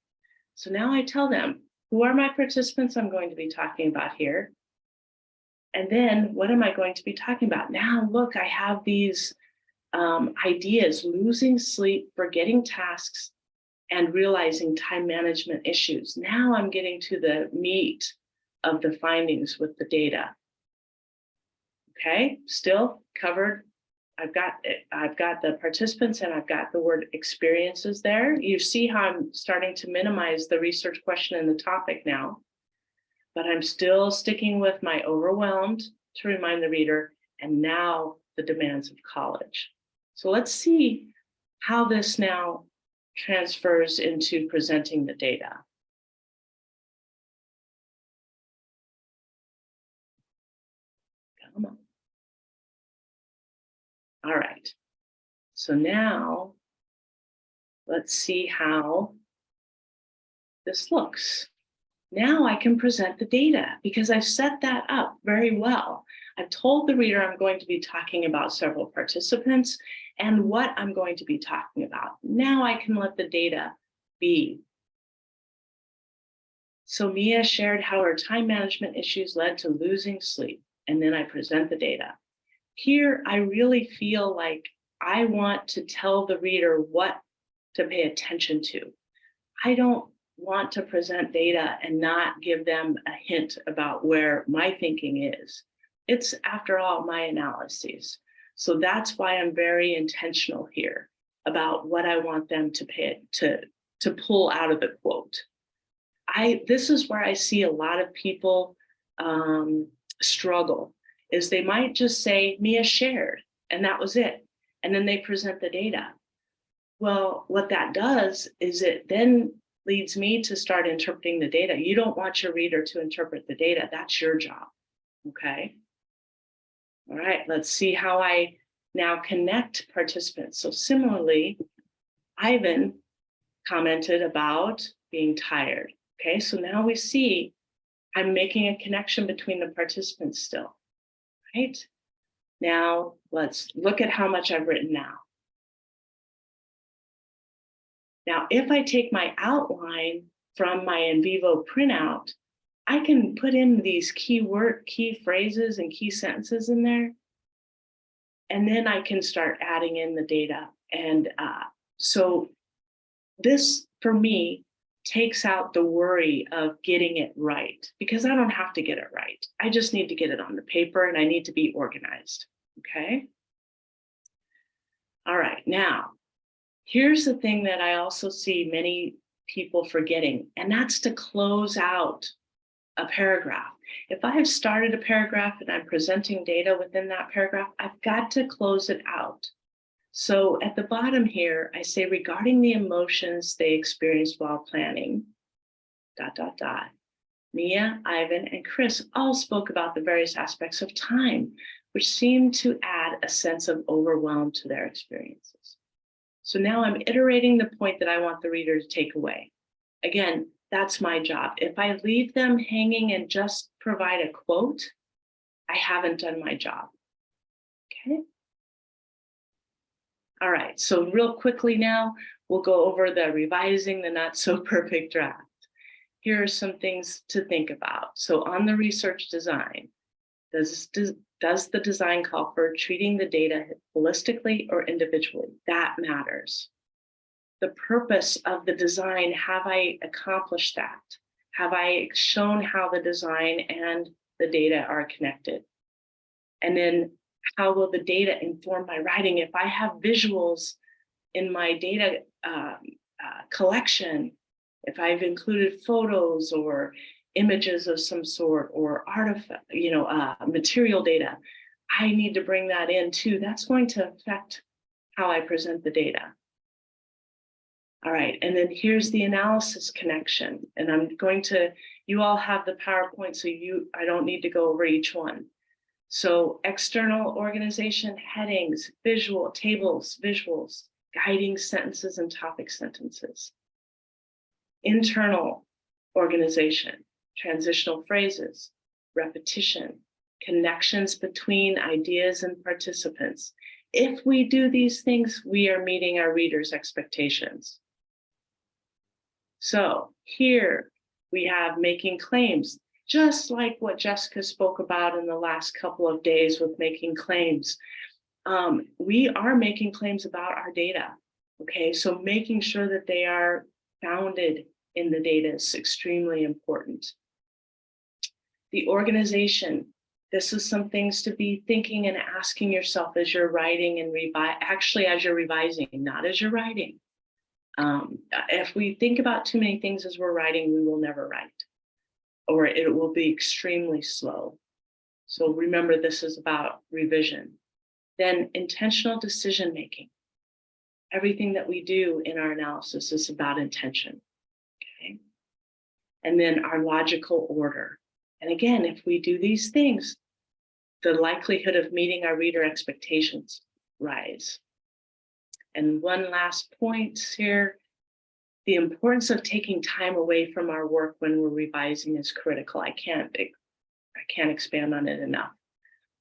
So now I tell them, who are my participants I'm going to be talking about here? And then what am I going to be talking about? Now, look, I have these ideas: losing sleep, forgetting tasks, and realizing time management issues. Now I'm getting to the meat of the findings with the data. Okay, still covered. I've got the participants and I've got the word experiences there. You see how I'm starting to minimize the research question and the topic now, but I'm still sticking with my overwhelmed to remind the reader, and now the demands of college. So let's see how this now transfers into presenting the data. Come on. All right, so now let's see how this looks. Now I can present the data because I've set that up very well. I've told the reader I'm going to be talking about several participants and what I'm going to be talking about. Now I can let the data be. So Mia shared how her time management issues led to losing sleep, and then I present the data. Here, I really feel like I want to tell the reader what to pay attention to. I don't want to present data and not give them a hint about where my thinking is. It's, after all, my analyses. So that's why I'm very intentional here about what I want them to pull out of the quote. This is where I see a lot of people struggle, is they might just say, Mia shared, and that was it. And then they present the data. Well, what that does is it then leads me to start interpreting the data. You don't want your reader to interpret the data. That's your job, okay? All right, let's see how I now connect participants. So similarly, Ivan commented about being tired. Okay, so now we see I'm making a connection between the participants still, right? Now let's look at how much I've written now. Now, if I take my outline from my in vivo printout, I can put in these key phrases and key sentences in there, and then I can start adding in the data. And so this, for me, takes out the worry of getting it right, because I don't have to get it right. I just need to get it on the paper, and I need to be organized, okay? All right, now, here's the thing that I also see many people forgetting, and that's to close out a paragraph. If I have started a paragraph and I'm presenting data within that paragraph, I've got to close it out. So at the bottom here, I say, regarding the emotions they experienced while planning, ... Mia, Ivan, and Chris all spoke about the various aspects of time, which seemed to add a sense of overwhelm to their experiences. So now I'm iterating the point that I want the reader to take away. Again, that's my job. If I leave them hanging and just provide a quote, I haven't done my job, okay? All right, so real quickly now, we'll go over the revising the not so perfect draft. Here are some things to think about. So on the research design, does Does the design call for treating the data holistically or individually? That matters. The purpose of the design, have I accomplished that? Have I shown how the design and the data are connected? And then how will the data inform my writing? If I have visuals in my data collection, if I've included photos or images of some sort or artifact, material data, I need to bring that in too. That's going to affect how I present the data. All right, and then here's the analysis connection. And I'm going to, you all have the PowerPoint, so I don't need to go over each one. So external organization, headings, visual, tables, visuals, guiding sentences and topic sentences. Internal organization, transitional phrases, repetition, connections between ideas and participants. If we do these things, we are meeting our readers' expectations. So here we have making claims, just like what Jessica spoke about in the last couple of days with making claims. We are making claims about our data. Okay, so making sure that they are founded in the data is extremely important. The organization, this is some things to be thinking and asking yourself as you're writing and actually as you're revising, not as you're writing. If we think about too many things as we're writing, we will never write, or it will be extremely slow. So remember, this is about revision. Then intentional decision-making. Everything that we do in our analysis is about intention, okay? And then our logical order. And again, if we do these things, the likelihood of meeting our reader expectations rise. And one last point here, the importance of taking time away from our work when we're revising is critical. I can't expand on it enough.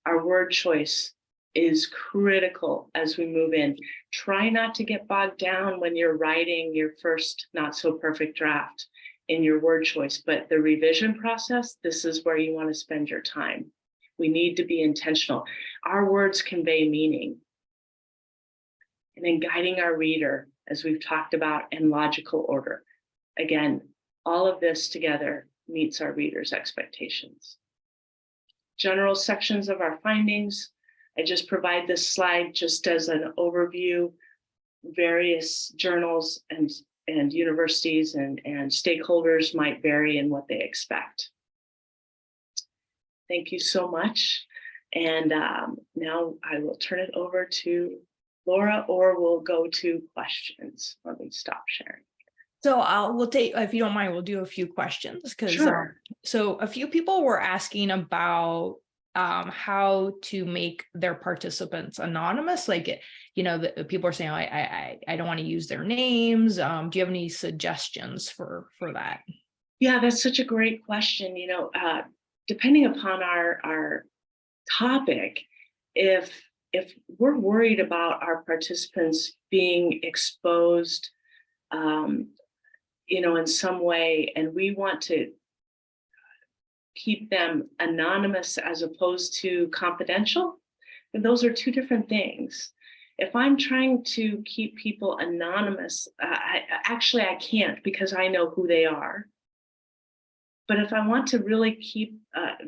Our word choice is critical as we move in. Try not to get bogged down when you're writing your first not so perfect draft in your word choice, but the revision process, this is where you want to spend your time. We need to be intentional. Our words convey meaning. And then guiding our reader, as we've talked about, in logical order. Again, all of this together meets our readers' expectations. General sections of our findings. I just provide this slide just as an overview. Various journals and universities and stakeholders might vary in what they expect. Thank you so much. And now I will turn it over to Laura, or we'll go to questions. Let me stop sharing. So we'll take, if you don't mind, we'll do a few questions because Sure. So a few people were asking about how to make their participants anonymous. Like, the people are saying, I don't want to use their names. Do you have any suggestions for that? Yeah, that's such a great question. Depending upon our topic, if we're worried about our participants being exposed, in some way, and we want to keep them anonymous as opposed to confidential, and those are two different things. If I'm trying to keep people anonymous, I can't, because I know who they are. But if I want to really keep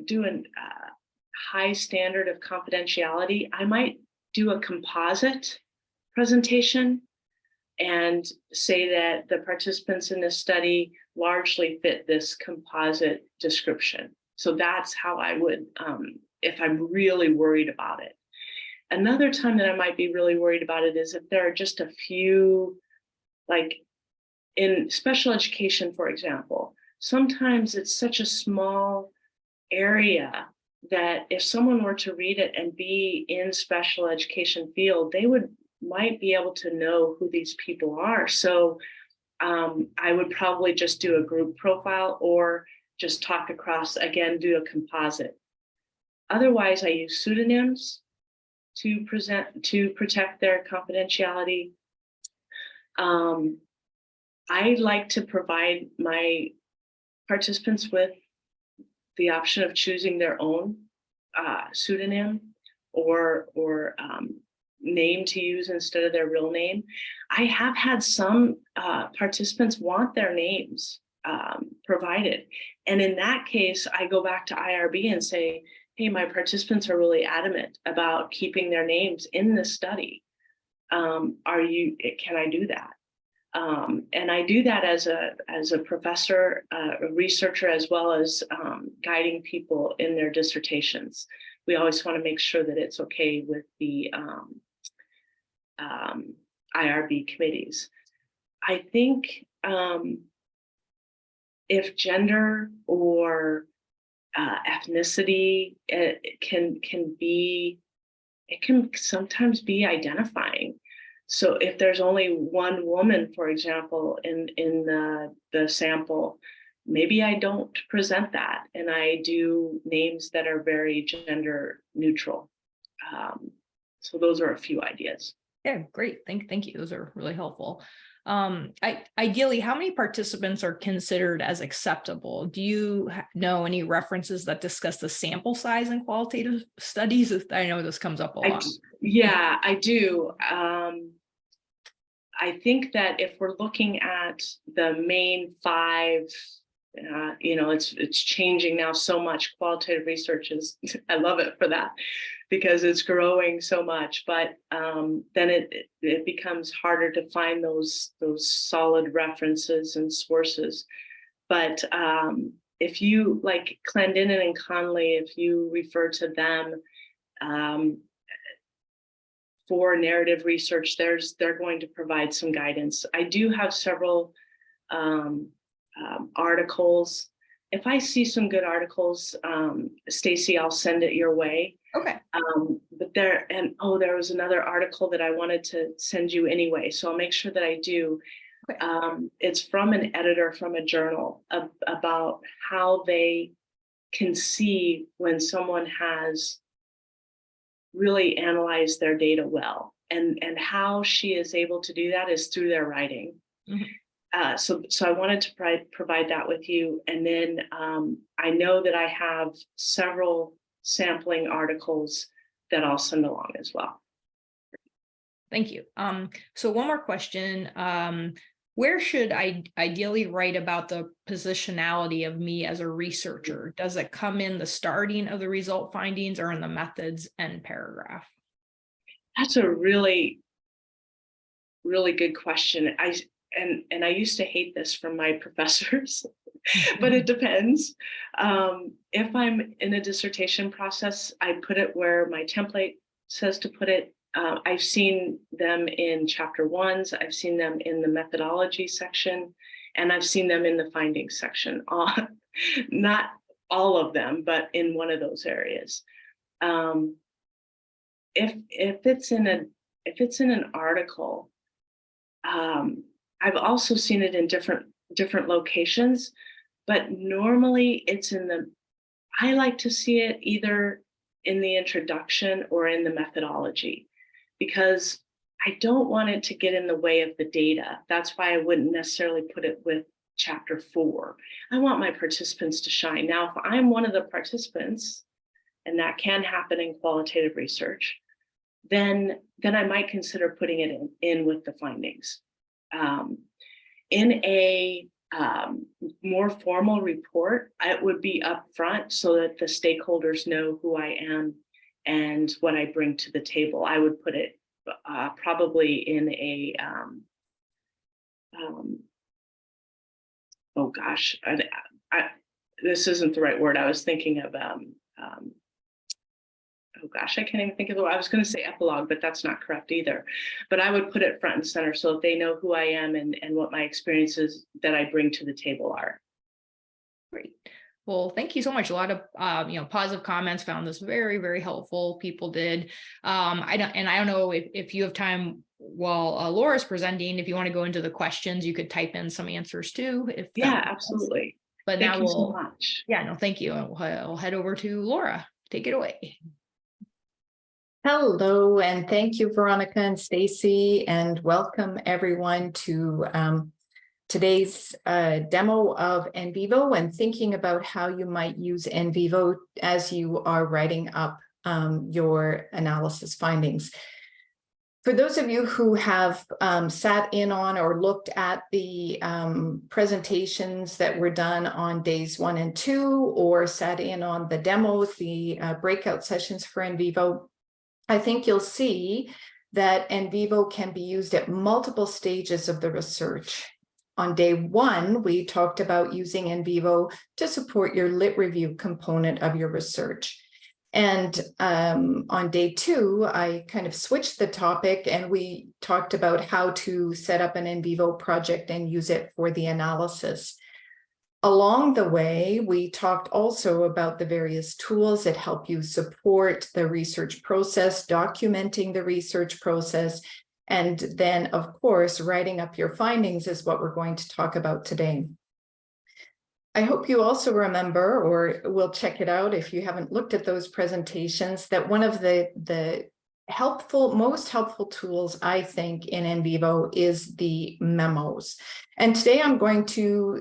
doing high standard of confidentiality, I might do a composite presentation and say that the participants in this study largely fit this composite description. So that's how I would, if I'm really worried about it. Another time that I might be really worried about it is if there are just a few, like in special education, for example, sometimes it's such a small area that if someone were to read it and be in special education field, they might be able to know who these people are. So I would probably just do a group profile or just talk across, again, do a composite. Otherwise, I use pseudonyms to protect their confidentiality. I like to provide my participants with the option of choosing their own pseudonym or name to use instead of their real name. I have had some participants want their names provided. And in that case, I go back to IRB and say, hey, my participants are really adamant about keeping their names in the study. Can I do that? And I do that as a professor, a researcher, as well as guiding people in their dissertations. We always want to make sure that it's okay with the IRB committees. I think if gender or ethnicity, it can sometimes be identifying. So if there's only one woman, for example, in the sample, maybe I don't present that, and I do names that are very gender neutral. So those are a few ideas. Yeah, great. Thank you. Those are really helpful. Ideally, how many participants are considered as acceptable? Do you know any references that discuss the sample size in qualitative studies? I know this comes up a lot. Yeah, I do. I think that if we're looking at the main 5, it's changing now so much. Qualitative research is, I love it for that, because it's growing so much, but then it becomes harder to find those solid references and sources. But if you, like Clendenin and Conley, if you refer to them for narrative research, they're going to provide some guidance. I do have several articles. If I see some good articles, Stacy, I'll send it your way. Okay. But there was another article that I wanted to send you anyway, so I'll make sure that I do. Okay. It's from an editor from a journal about how they can see when someone has really analyzed their data well, and how she is able to do that is through their writing. Mm-hmm. So I wanted to provide that with you, and then I know that I have several sampling articles that I'll send along as well. Thank you. So one more question. Where should I ideally write about the positionality of me as a researcher? Does it come in the starting of the result findings or in the methods end paragraph? That's a really, really good question. I used to hate this from my professors, but it depends. If I'm in a dissertation process, I put it where my template says to put it. I've seen them in chapter 1s, I've seen them in the methodology section, and I've seen them in the findings section. Not all of them, but in one of those areas. If it's in an article, I've also seen it in different locations, but normally it's I like to see it either in the introduction or in the methodology, because I don't want it to get in the way of the data. That's why I wouldn't necessarily put it with chapter 4. I want my participants to shine. Now, if I'm one of the participants, and that can happen in qualitative research, then I might consider putting it in with the findings. In a more formal report, it would be up front so that the stakeholders know who I am and what I bring to the table. I would put it probably in a, oh gosh, this isn't the right word. I was thinking of, oh gosh, I can't even think of the word. I was going to say epilogue, but that's not correct either. But I would put it front and center so that they know who I am and what my experiences that I bring to the table are. Great. Well, thank you so much. A lot of positive comments. Found this very, very helpful. People did. I don't know if you have time while Laura's presenting. If you want to go into the questions, you could type in some answers too. Absolutely. But thank you so much. Yeah, no, thank you. We'll head over to Laura. Take it away. Hello, and thank you, Veronica and Stacy, and welcome everyone to today's demo of NVivo and thinking about how you might use NVivo as you are writing up your analysis findings. For those of you who have sat in on or looked at the presentations that were done on days 1 and 2, or sat in on the demos, the breakout sessions for NVivo, I think you'll see that NVivo can be used at multiple stages of the research. On day 1, we talked about using NVivo to support your lit review component of your research. And on day 2, I kind of switched the topic and we talked about how to set up an NVivo project and use it for the analysis. Along the way, we talked also about the various tools that help you support the research process, documenting the research process, and then, of course, writing up your findings is what we're going to talk about today. I hope you also remember, or will check it out if you haven't looked at those presentations, that one of the most helpful tools, I think, in NVivo is the memos. And today I'm going to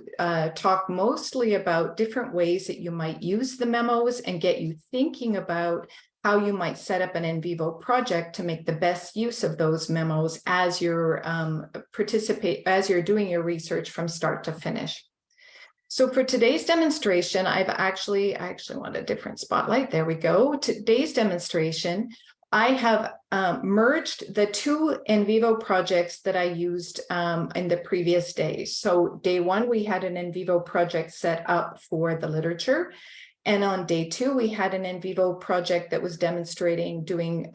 talk mostly about different ways that you might use the memos and get you thinking about how you might set up an NVivo project to make the best use of those memos as you're doing your research from start to finish. So for today's demonstration, I actually want a different spotlight. There we go. Today's demonstration, I have merged the 2 NVivo projects that I used in the previous days. So day 1, we had an NVivo project set up for the literature. And on day 2, we had an NVivo project that was demonstrating doing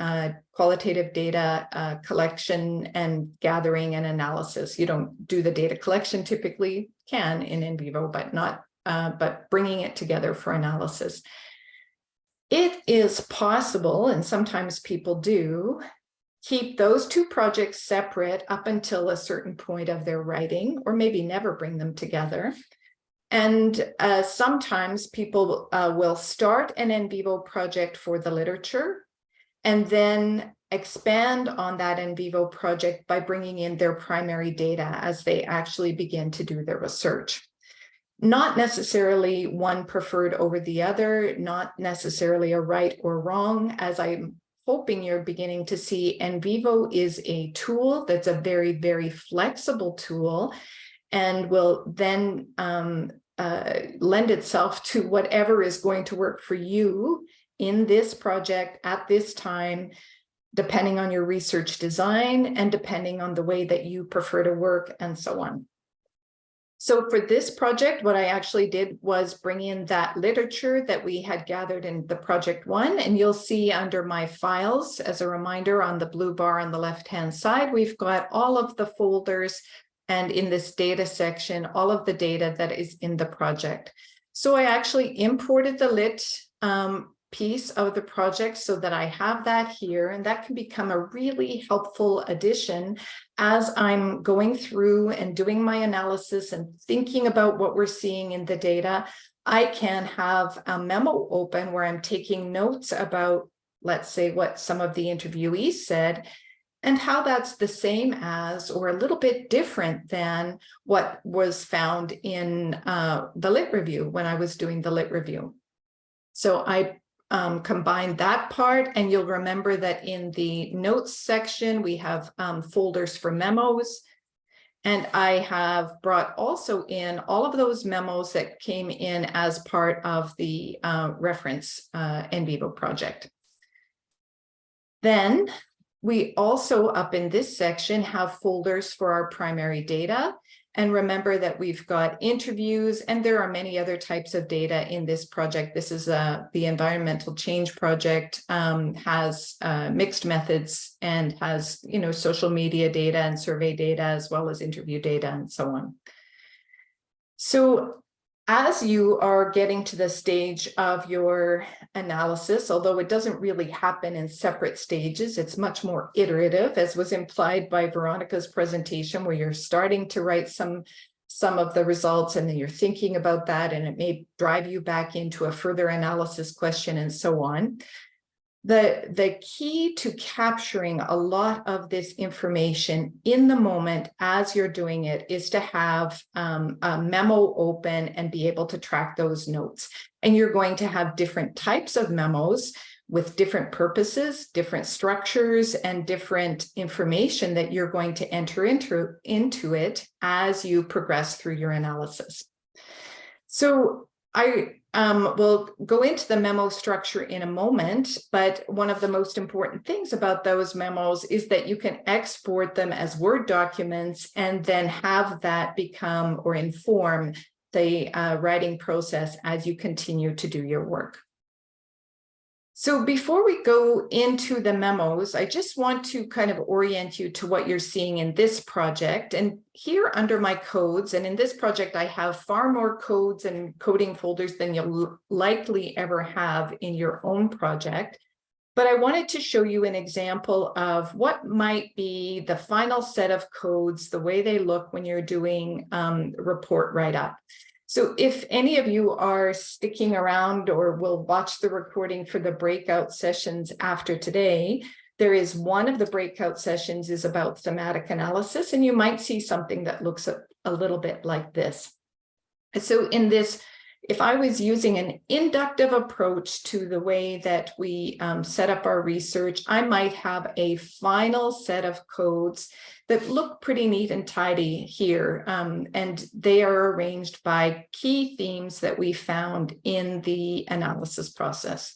qualitative data collection and gathering and analysis. You don't do the data collection, typically can in NVivo, but bringing it together for analysis. It is possible, and sometimes people do, keep those 2 projects separate up until a certain point of their writing, or maybe never bring them together. And sometimes people will start an NVivo project for the literature and then expand on that NVivo project by bringing in their primary data as they actually begin to do their research. Not necessarily one preferred over the other, not necessarily a right or wrong, as I'm hoping you're beginning to see. NVivo is a tool that's a very, very flexible tool and will then lend itself to whatever is going to work for you in this project at this time, depending on your research design and depending on the way that you prefer to work and so on. So for this project, what I actually did was bring in that literature that we had gathered in the project 1, and you'll see under my files, as a reminder, on the blue bar on the left-hand side, we've got all of the folders. And in this data section, all of the data that is in the project. So I actually imported the lit piece of the project so that I have that here, and that can become a really helpful addition as I'm going through and doing my analysis and thinking about what we're seeing in the data. I can have a memo open where I'm taking notes about, let's say, what some of the interviewees said, and how that's the same as or a little bit different than what was found in the lit review when I was doing the lit review. So I combined that part, and you'll remember that in the notes section, we have folders for memos. And I have brought also in all of those memos that came in as part of the reference NVivo project. Then we also, up in this section, have folders for our primary data. And remember that we've got interviews, and there are many other types of data in this project. This is the environmental change project, has mixed methods and has, social media data and survey data, as well as interview data and so on. So as you are getting to the stage of your analysis, although it doesn't really happen in separate stages, it's much more iterative, as was implied by Veronica's presentation, where you're starting to write some of the results and then you're thinking about that, and it may drive you back into a further analysis question and so on. The key to capturing a lot of this information in the moment as you're doing it is to have a memo open and be able to track those notes. And you're going to have different types of memos with different purposes, different structures, and different information that you're going to enter into it as you progress through your analysis. So I will go into the memo structure in a moment, but one of the most important things about those memos is that you can export them as Word documents and then have that become or inform the writing process as you continue to do your work. So before we go into the memos, I just want to kind of orient you to what you're seeing in this project. And here under my codes, and in this project, I have far more codes and coding folders than you'll likely ever have in your own project. But I wanted to show you an example of what might be the final set of codes, the way they look when you're doing report write-up. So if any of you are sticking around or will watch the recording for the breakout sessions after today, there is one of the breakout sessions is about thematic analysis, and you might see something that looks a little bit like this. So in this, if I was using an inductive approach to the way that we set up our research, I might have a final set of codes that look pretty neat and tidy here. And they are arranged by key themes that we found in the analysis process.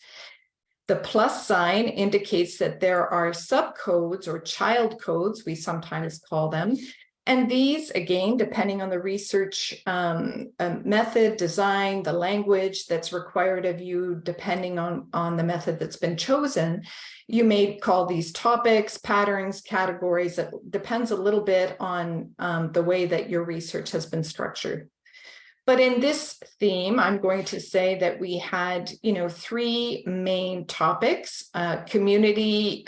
The plus sign indicates that there are subcodes or child codes, we sometimes call them. And these, again, depending on the research method, design, the language that's required of you, depending on the method that's been chosen, you may call these topics, patterns, categories. It depends a little bit on the way that your research has been structured. But in this theme, I'm going to say that we had, three main topics: community,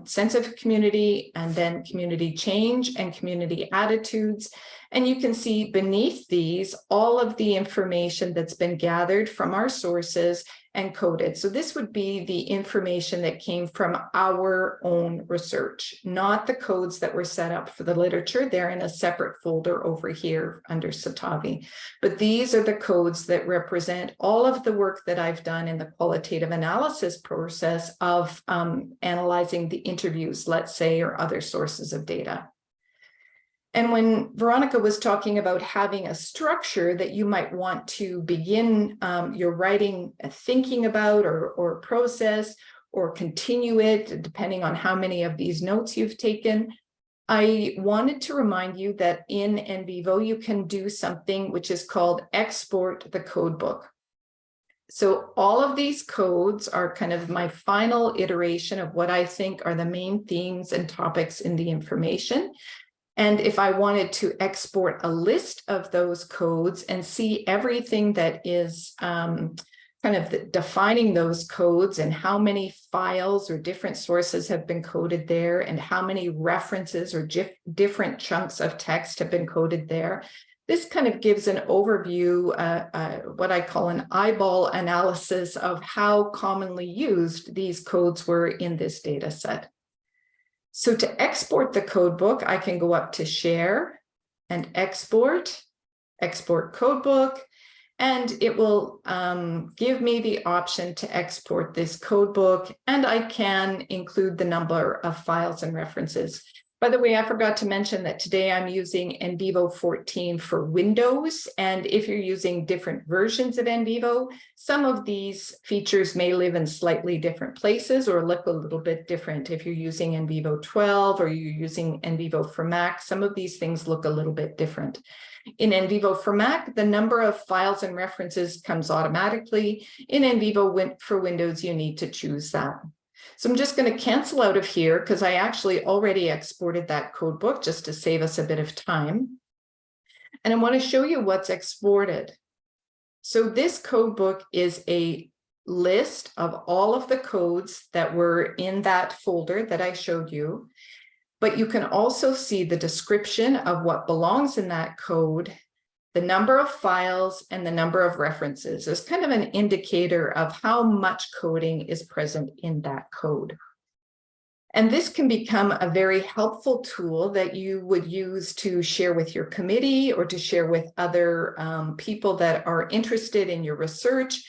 sense of community, and then community change and community attitudes. And you can see beneath these all of the information that's been gathered from our sources and coded. So this would be the information that came from our own research, not the codes that were set up for the literature. They're in a separate folder over here under Satavi. But these are the codes that represent all of the work that I've done in the qualitative analysis process of analyzing the interviews, let's say, or other sources of data. And when Veronica was talking about having a structure that you might want to begin your writing thinking about or process or continue it, depending on how many of these notes you've taken, I wanted to remind you that in NVivo, you can do something which is called export the codebook. So all of these codes are kind of my final iteration of what I think are the main themes and topics in the information. And if I wanted to export a list of those codes and see everything that is kind of defining those codes and how many files or different sources have been coded there and how many references or different chunks of text have been coded there, this kind of gives an overview, what I call an eyeball analysis of how commonly used these codes were in this data set. So to export the codebook, I can go up to Share and Export Codebook, and it will give me the option to export this codebook, and I can include the number of files and references. By the way, I forgot to mention that today I'm using NVivo 14 for Windows, and if you're using different versions of NVivo, some of these features may live in slightly different places or look a little bit different. If you're using NVivo 12 or you're using NVivo for Mac, some of these things look a little bit different. In NVivo for Mac, the number of files and references comes automatically. In NVivo for Windows, you need to choose that. So I'm just going to cancel out of here because I actually already exported that codebook just to save us a bit of time. And I want to show you what's exported. So this codebook is a list of all of the codes that were in that folder that I showed you. But you can also see the description of what belongs in that code the number of files, and the number of references is kind of an indicator of how much coding is present in that code. And this can become a very helpful tool that you would use to share with your committee or to share with other people that are interested in your research.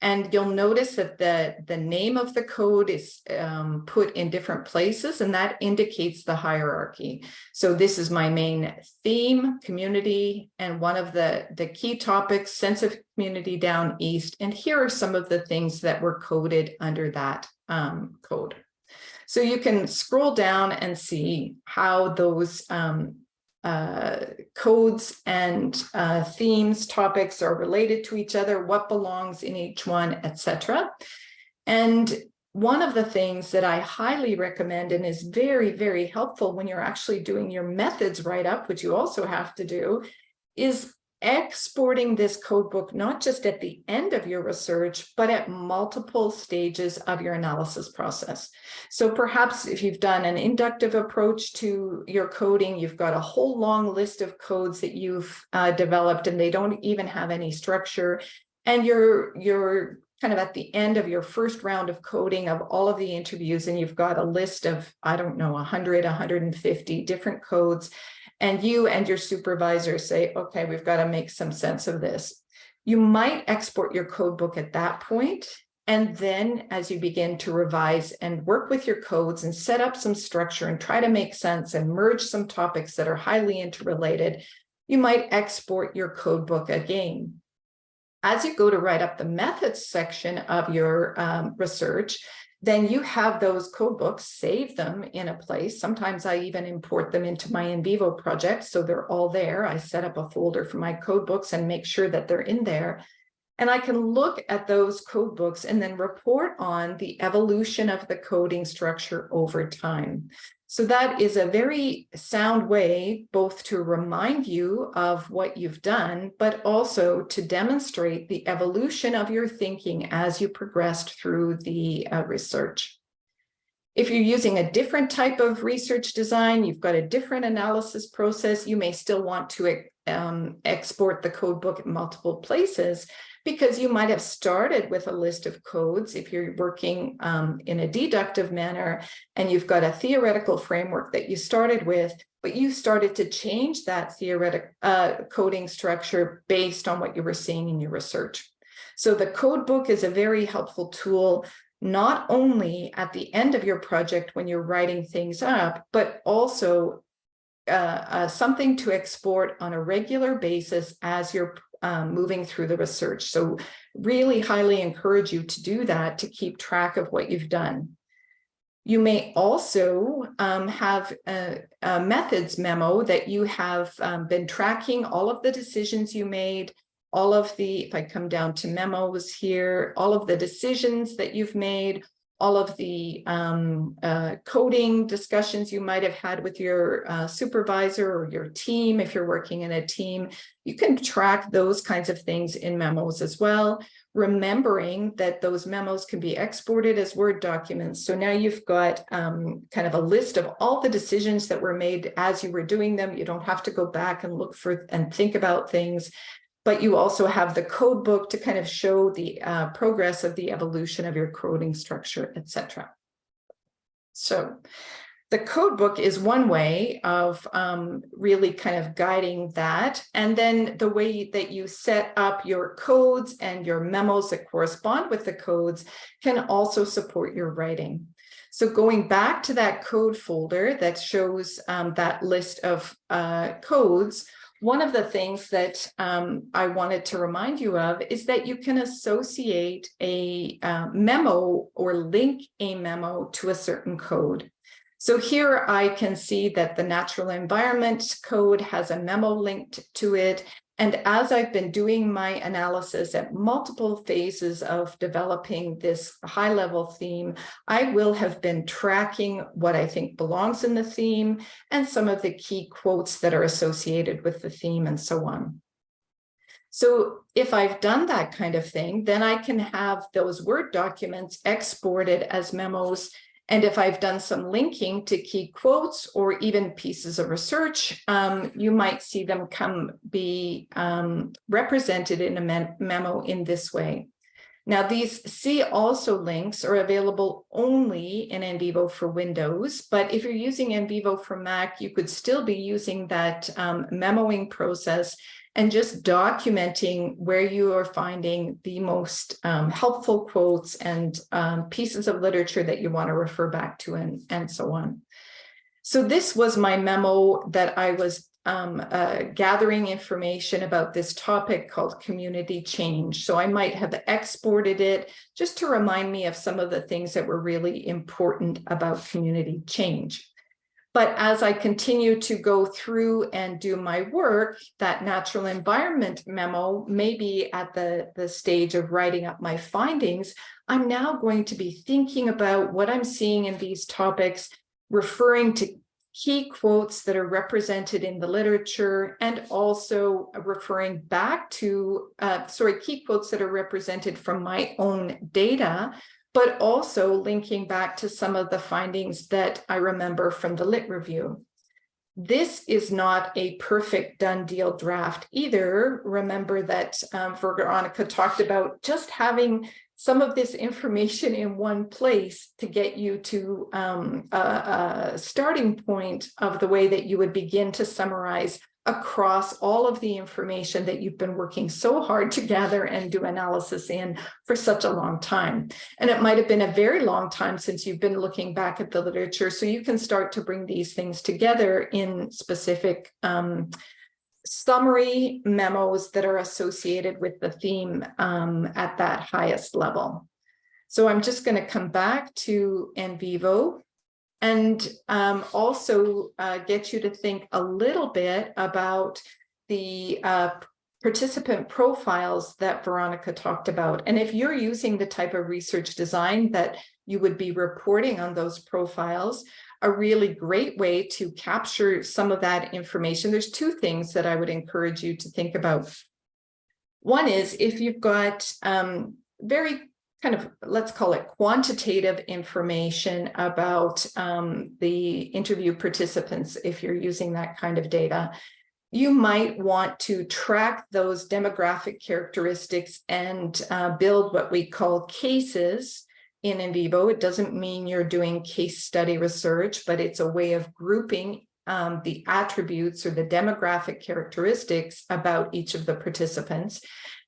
And you'll notice that the name of the code is put in different places, and that indicates the hierarchy. So this is my main theme, community, and one of the key topics, sense of community down east. And here are some of the things that were coded under that code. So you can scroll down and see how those codes and themes, topics are related to each other, what belongs in each one, etc. And one of the things that I highly recommend and is very, very helpful when you're actually doing your methods write-up, which you also have to do, is exporting this code book, not just at the end of your research, but at multiple stages of your analysis process. So perhaps if you've done an inductive approach to your coding, you've got a whole long list of codes that you've developed, and they don't even have any structure. And you're kind of at the end of your first round of coding of all of the interviews, and you've got a list of, I don't know, 100, 150 different codes. And you and your supervisor say, okay, we've got to make some sense of this. You might export your code book at that point. And then as you begin to revise and work with your codes and set up some structure and try to make sense and merge some topics that are highly interrelated, you might export your code book again. As you go to write up the methods section of your research, then you have those code books, save them in a place. Sometimes I even import them into my in vivo project, so they're all there. I set up a folder for my code books and make sure that they're in there. And I can look at those code books and then report on the evolution of the coding structure over time. So that is a very sound way both to remind you of what you've done, but also to demonstrate the evolution of your thinking as you progressed through the research. If you're using a different type of research design, you've got a different analysis process, you may still want to export the code book in multiple places, because you might have started with a list of codes if you're working in a deductive manner, and you've got a theoretical framework that you started with, but you started to change that theoretic coding structure based on what you were seeing in your research. So the code book is a very helpful tool, not only at the end of your project when you're writing things up, but also something to export on a regular basis as you're moving through the research. So really highly encourage you to do that, to keep track of what you've done. You may also have a methods memo that you have been tracking all of the decisions you made, all of the, if I come down to memos here, all of the decisions that you've made, all of the coding discussions you might have had with your supervisor or your team. If you're working in a team, you can track those kinds of things in memos as well, remembering that those memos can be exported as Word documents. So now you've got kind of a list of all the decisions that were made as you were doing them. You don't have to go back and look for and think about things, but you also have the code book to kind of show the progress of the evolution of your coding structure, etc. So the code book is one way of really kind of guiding that. And then the way that you set up your codes and your memos that correspond with the codes can also support your writing. So going back to that code folder that shows that list of codes, one of the things that I wanted to remind you of is that you can associate a memo or link a memo to a certain code. So here I can see that the natural environment code has a memo linked to it. And as I've been doing my analysis at multiple phases of developing this high-level theme, I will have been tracking what I think belongs in the theme and some of the key quotes that are associated with the theme and so on. So if I've done that kind of thing, then I can have those Word documents exported as memos And if I've done some linking to key quotes or even pieces of research, you might see them be represented in a memo in this way. Now, these see also links are available only in NVivo for Windows, but if you're using NVivo for Mac, you could still be using that memoing process and just documenting where you are finding the most helpful quotes and pieces of literature that you want to refer back to, and so on. So this was my memo that I was gathering information about this topic called community change. So I might have exported it just to remind me of some of the things that were really important about community change. But as I continue to go through and do my work, that natural environment memo may be at the stage of writing up my findings. I'm now going to be thinking about what I'm seeing in these topics, referring to key quotes that are represented in the literature, and also referring back to, key quotes that are represented from my own data, but also linking back to some of the findings that I remember from the Lit Review. This is not a perfect done deal draft either. Remember that Veronica talked about just having some of this information in one place to get you to a starting point of the way that you would begin to summarize across all of the information that you've been working so hard to gather and do analysis in for such a long time. And it might have been a very long time since you've been looking back at the literature, so you can start to bring these things together in specific summary memos that are associated with the theme at that highest level. So I'm just going to come back to NVivo and also get you to think a little bit about the participant profiles that Veronica talked about. And if you're using the type of research design that you would be reporting on those profiles, a really great way to capture some of that information. There's two things that I would encourage you to think about. One is if you've got very kind of, let's call it quantitative information about the interview participants, if you're using that kind of data, you might want to track those demographic characteristics and build what we call cases in NVivo. It doesn't mean you're doing case study research, but it's a way of grouping the attributes or the demographic characteristics about each of the participants.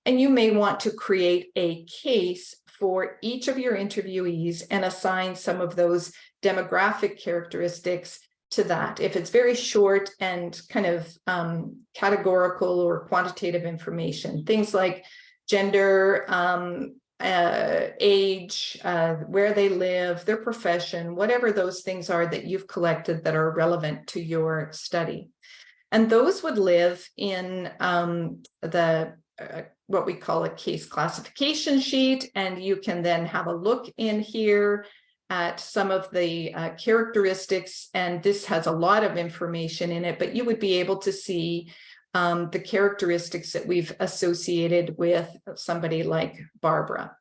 And you may want to create a case for each of your interviewees and assign some of those demographic characteristics to that. If it's very short and kind of categorical or quantitative information, things like gender, age, where they live, their profession, whatever those things are that you've collected that are relevant to your study. And those would live in what we call a case classification sheet. And you can then have a look in here at some of the characteristics. And this has a lot of information in it, but you would be able to see the characteristics that we've associated with somebody like Barbara.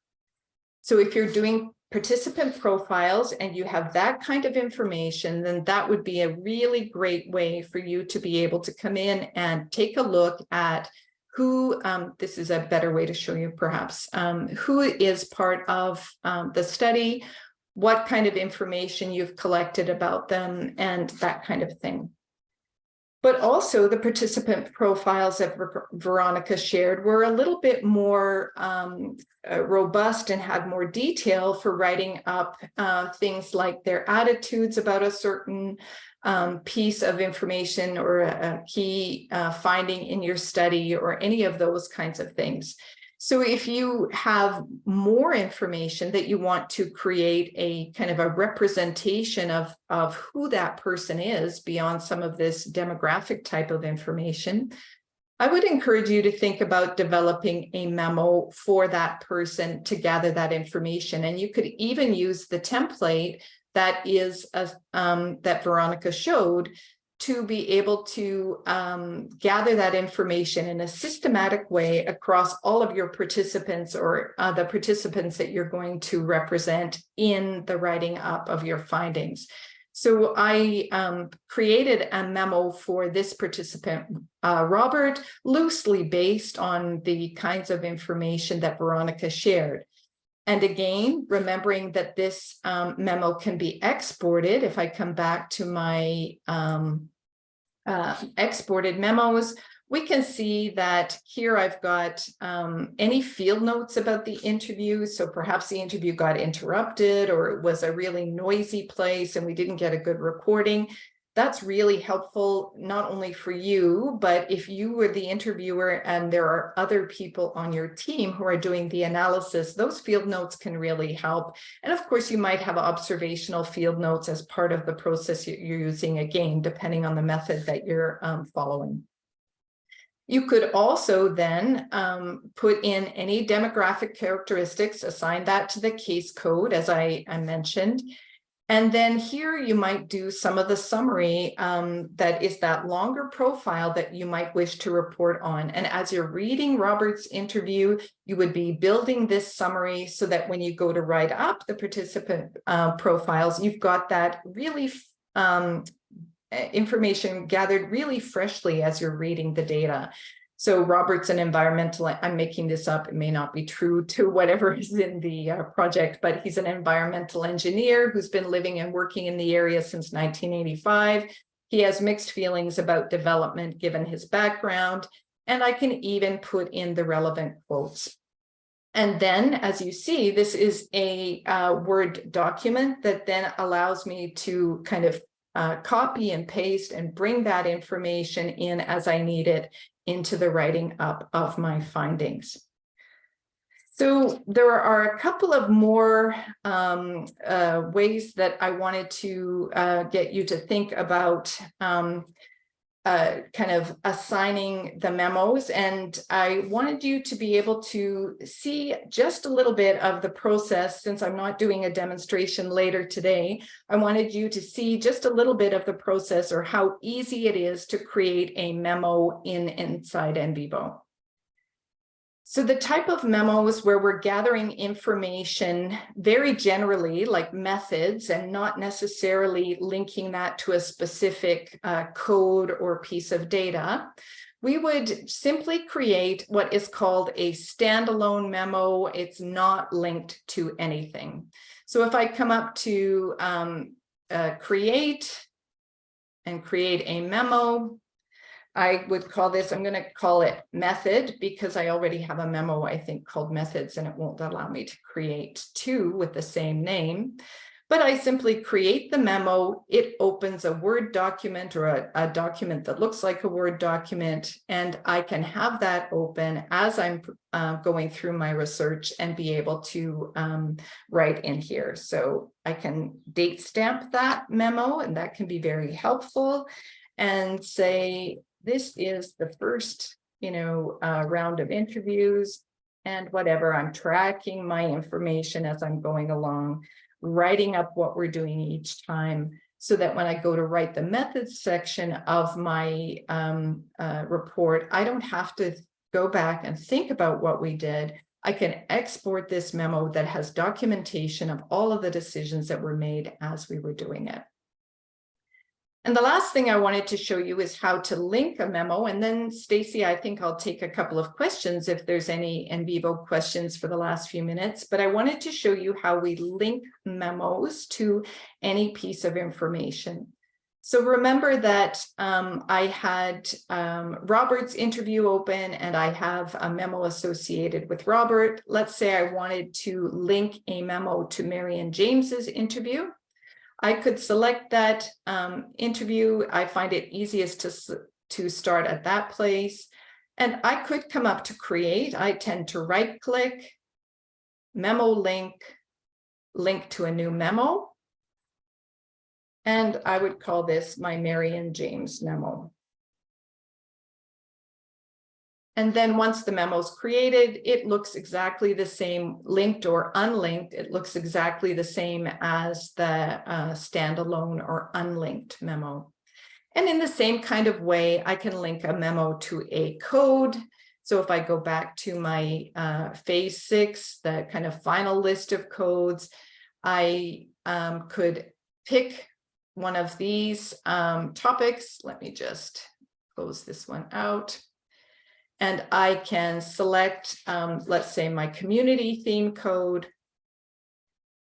So if you're doing participant profiles and you have that kind of information, then that would be a really great way for you to be able to come in and take a look at who, this is a better way to show you perhaps, who is part of the study, what kind of information you've collected about them, and that kind of thing. But also the participant profiles that Veronica shared were a little bit more robust and had more detail for writing up things like their attitudes about a certain piece of information or a key finding in your study or any of those kinds of things. So if you have more information that you want to create a kind of a representation of who that person is beyond some of this demographic type of information, I would encourage you to think about developing a memo for that person to gather that information. And you could even use the template that is that Veronica showed to be able to gather that information in a systematic way across all of your participants or the participants that you're going to represent in the writing up of your findings. So I created a memo for this participant, Robert, loosely based on the kinds of information that Veronica shared. And again, remembering that this memo can be exported. If I come back to my exported memos, we can see that here I've got any field notes about the interview. So perhaps the interview got interrupted, or it was a really noisy place and we didn't get a good recording. That's really helpful, not only for you, but if you were the interviewer and there are other people on your team who are doing the analysis, those field notes can really help. And of course, you might have observational field notes as part of the process you're using, again, depending on the method that you're following. You could also then put in any demographic characteristics, assign that to the case code, as I mentioned. And then here you might do some of the summary that is that longer profile that you might wish to report on. And as you're reading Robert's interview, you would be building this summary so that when you go to write up the participant profiles, you've got that really information gathered really freshly as you're reading the data. So Robert's an environmental, I'm making this up, it may not be true to whatever is in the project, but he's an environmental engineer who's been living and working in the area since 1985. He has mixed feelings about development given his background, and I can even put in the relevant quotes. And then, as you see, this is a Word document that then allows me to kind of copy and paste and bring that information in as I need it into the writing up of my findings. So there are a couple of more ways that I wanted to get you to think about kind of assigning the memos, and I wanted you to be able to see just a little bit of the process. Since I'm not doing a demonstration later today, I wanted you to see just a little bit of the process, or how easy it is to create a memo inside NVivo. So the type of memos where we're gathering information very generally, like methods, and not necessarily linking that to a specific code or piece of data, we would simply create what is called a standalone memo. It's not linked to anything. So if I come up to create and create a memo, I would call this, I'm going to call it method, because I already have a memo, I think, called methods, and it won't allow me to create two with the same name. But I simply create the memo. It opens a Word document, or a document that looks like a Word document, and I can have that open as I'm going through my research and be able to write in here. So I can date stamp that memo, and that can be very helpful, and say, this is the first, round of interviews, and whatever, I'm tracking my information as I'm going along, writing up what we're doing each time, so that when I go to write the methods section of my report, I don't have to go back and think about what we did. I can export this memo that has documentation of all of the decisions that were made as we were doing it. And the last thing I wanted to show you is how to link a memo. And then, Stacy, I think I'll take a couple of questions if there's any NVivo questions for the last few minutes. But I wanted to show you how we link memos to any piece of information. So remember that I had Robert's interview open, and I have a memo associated with Robert. Let's say I wanted to link a memo to Marian James's interview. I could select that interview. I find it easiest to start at that place. And I could come up to create. I tend to right click, memo link, link to a new memo. And I would call this my Marian James memo. And then once the memo is created, it looks exactly the same, linked or unlinked. It looks exactly the same as the standalone or unlinked memo. And in the same kind of way, I can link a memo to a code. So if I go back to my phase 6, the kind of final list of codes, I could pick one of these topics. Let me just close this one out. And I can select, let's say, my community theme code.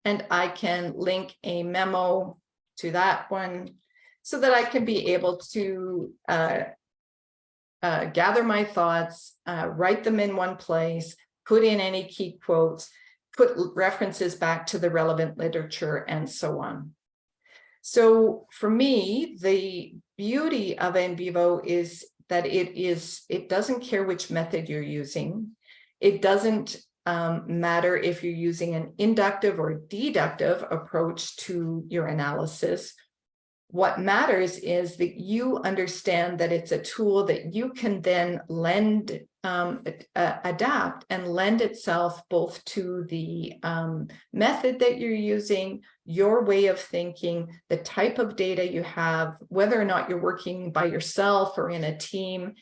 And I can link a memo to that one so that I can be able to gather my thoughts, write them in one place, put in any key quotes, put references back to the relevant literature, and so on. So for me, the beauty of NVivo is that it doesn't care which method you're using. It doesn't matter if you're using an inductive or deductive approach to your analysis. What matters is that you understand that it's a tool that you can then lend, adapt and lend itself both to the method that you're using, your way of thinking, the type of data you have, whether or not you're working by yourself or in a team,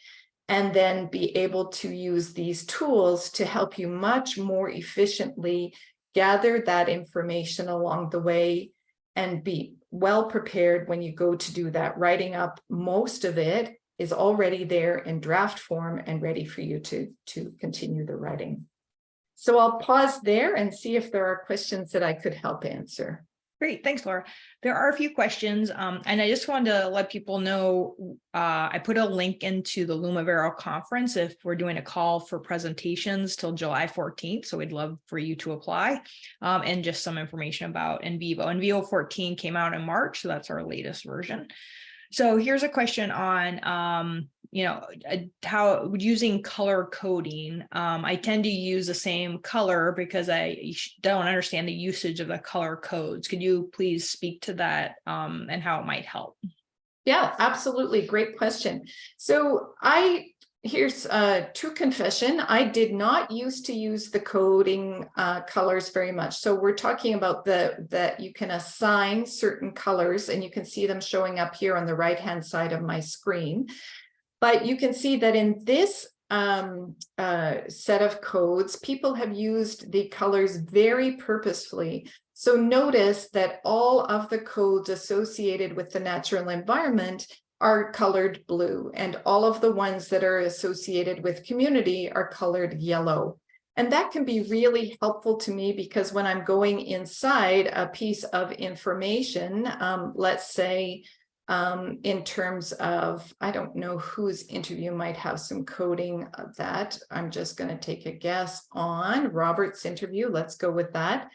and then be able to use these tools to help you much more efficiently gather that information along the way and be well prepared when you go to do that writing up. Most of it is already there in draft form and ready for you to continue the writing. So I'll pause there and see if there are questions that I could help answer. Great, thanks, Laura. There are a few questions, and I just wanted to let people know I put a link into the Lumavero conference if we're doing a call for presentations till July 14th. So we'd love for you to apply, and just some information about NVivo. NVivo 14 came out in March, so that's our latest version. So here's a question on, how using color coding. I tend to use the same color because I don't understand the usage of the color codes. Could you please speak to that and how it might help? Yeah, absolutely. Great question. So here's a true confession. I did not used to use the coding colors very much. So we're talking about that you can assign certain colors, and you can see them showing up here on the right-hand side of my screen. But you can see that in this set of codes, people have used the colors very purposefully. So notice that all of the codes associated with the natural environment are colored blue, and all of the ones that are associated with community are colored yellow. And that can be really helpful to me because when I'm going inside a piece of information, let's say in terms of, I don't know whose interview might have some coding of that. I'm just going to take a guess on Robert's interview. Let's go with that.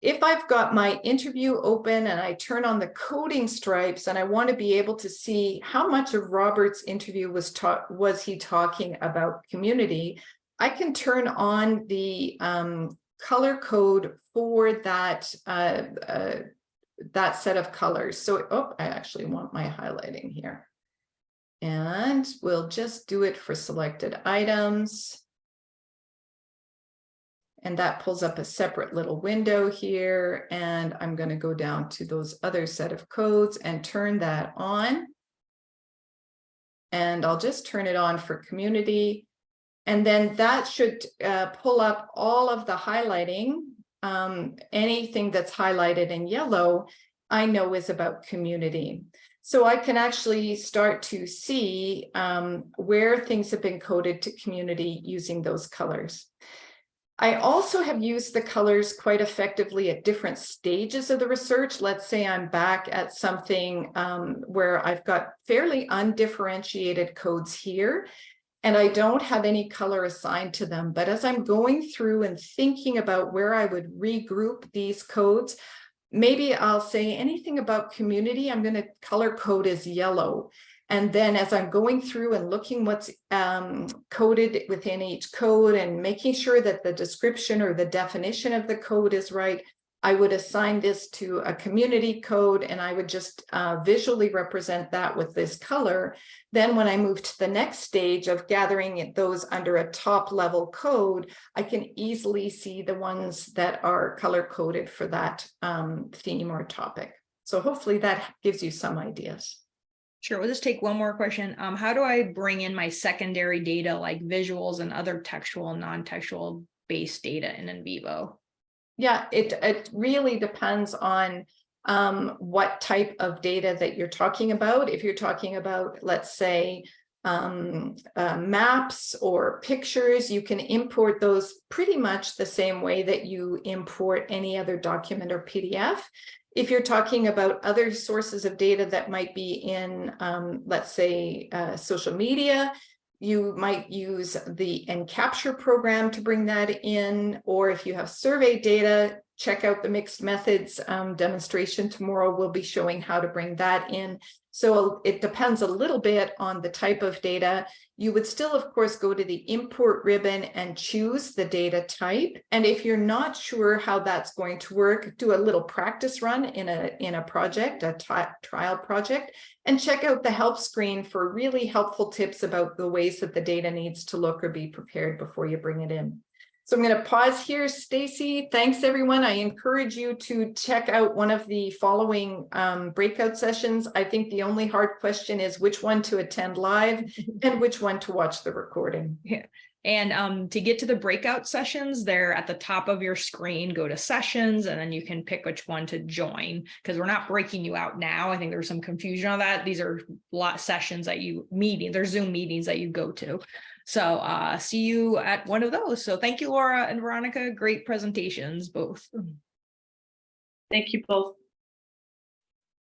If I've got my interview open and I turn on the coding stripes and I want to be able to see how much of Robert's interview was he talking about community, I can turn on the color code for that that set of colors. So, I actually want my highlighting here. And we'll just do it for selected items. And that pulls up a separate little window here. And I'm going to go down to those other set of codes and turn that on. And I'll just turn it on for community. And then that should pull up all of the highlighting. Anything that's highlighted in yellow, I know is about community. So I can actually start to see where things have been coded to community using those colors. I also have used the colors quite effectively at different stages of the research. Let's say I'm back at something where I've got fairly undifferentiated codes here, and I don't have any color assigned to them. But as I'm going through and thinking about where I would regroup these codes, maybe I'll say anything about community, I'm going to color code as yellow. And then as I'm going through and looking what's coded within each code and making sure that the description or the definition of the code is right, I would assign this to a community code, and I would just visually represent that with this color. Then when I move to the next stage of gathering those under a top level code, I can easily see the ones that are color coded for that theme or topic. So hopefully that gives you some ideas. Sure, we'll just take one more question. How do I bring in my secondary data like visuals and other textual and non-textual based data in vivo? Yeah, it really depends on what type of data that you're talking about. If you're talking about, let's say, maps or pictures, you can import those pretty much the same way that you import any other document or PDF. If you're talking about other sources of data that might be in, let's say, social media, you might use the Encapture program to bring that in, or if you have survey data, check out the mixed methods demonstration tomorrow. We'll be showing how to bring that in. So it depends a little bit on the type of data. You would still, of course, go to the import ribbon and choose the data type. And if you're not sure how that's going to work, do a little practice run in a project, a trial project, and check out the help screen for really helpful tips about the ways that the data needs to look or be prepared before you bring it in. So I'm going to pause here, Stacy. Thanks, everyone. I encourage you to check out one of the following breakout sessions. I think the only hard question is which one to attend live and which one to watch the recording. Yeah. And to get to the breakout sessions, they're at the top of your screen. Go to sessions, and then you can pick which one to join, because we're not breaking you out now. I think there's some confusion on that. These are sessions that they're Zoom meetings that you go to. So see you at one of those. So thank you, Laura and Veronica. Great presentations, both. Thank you both.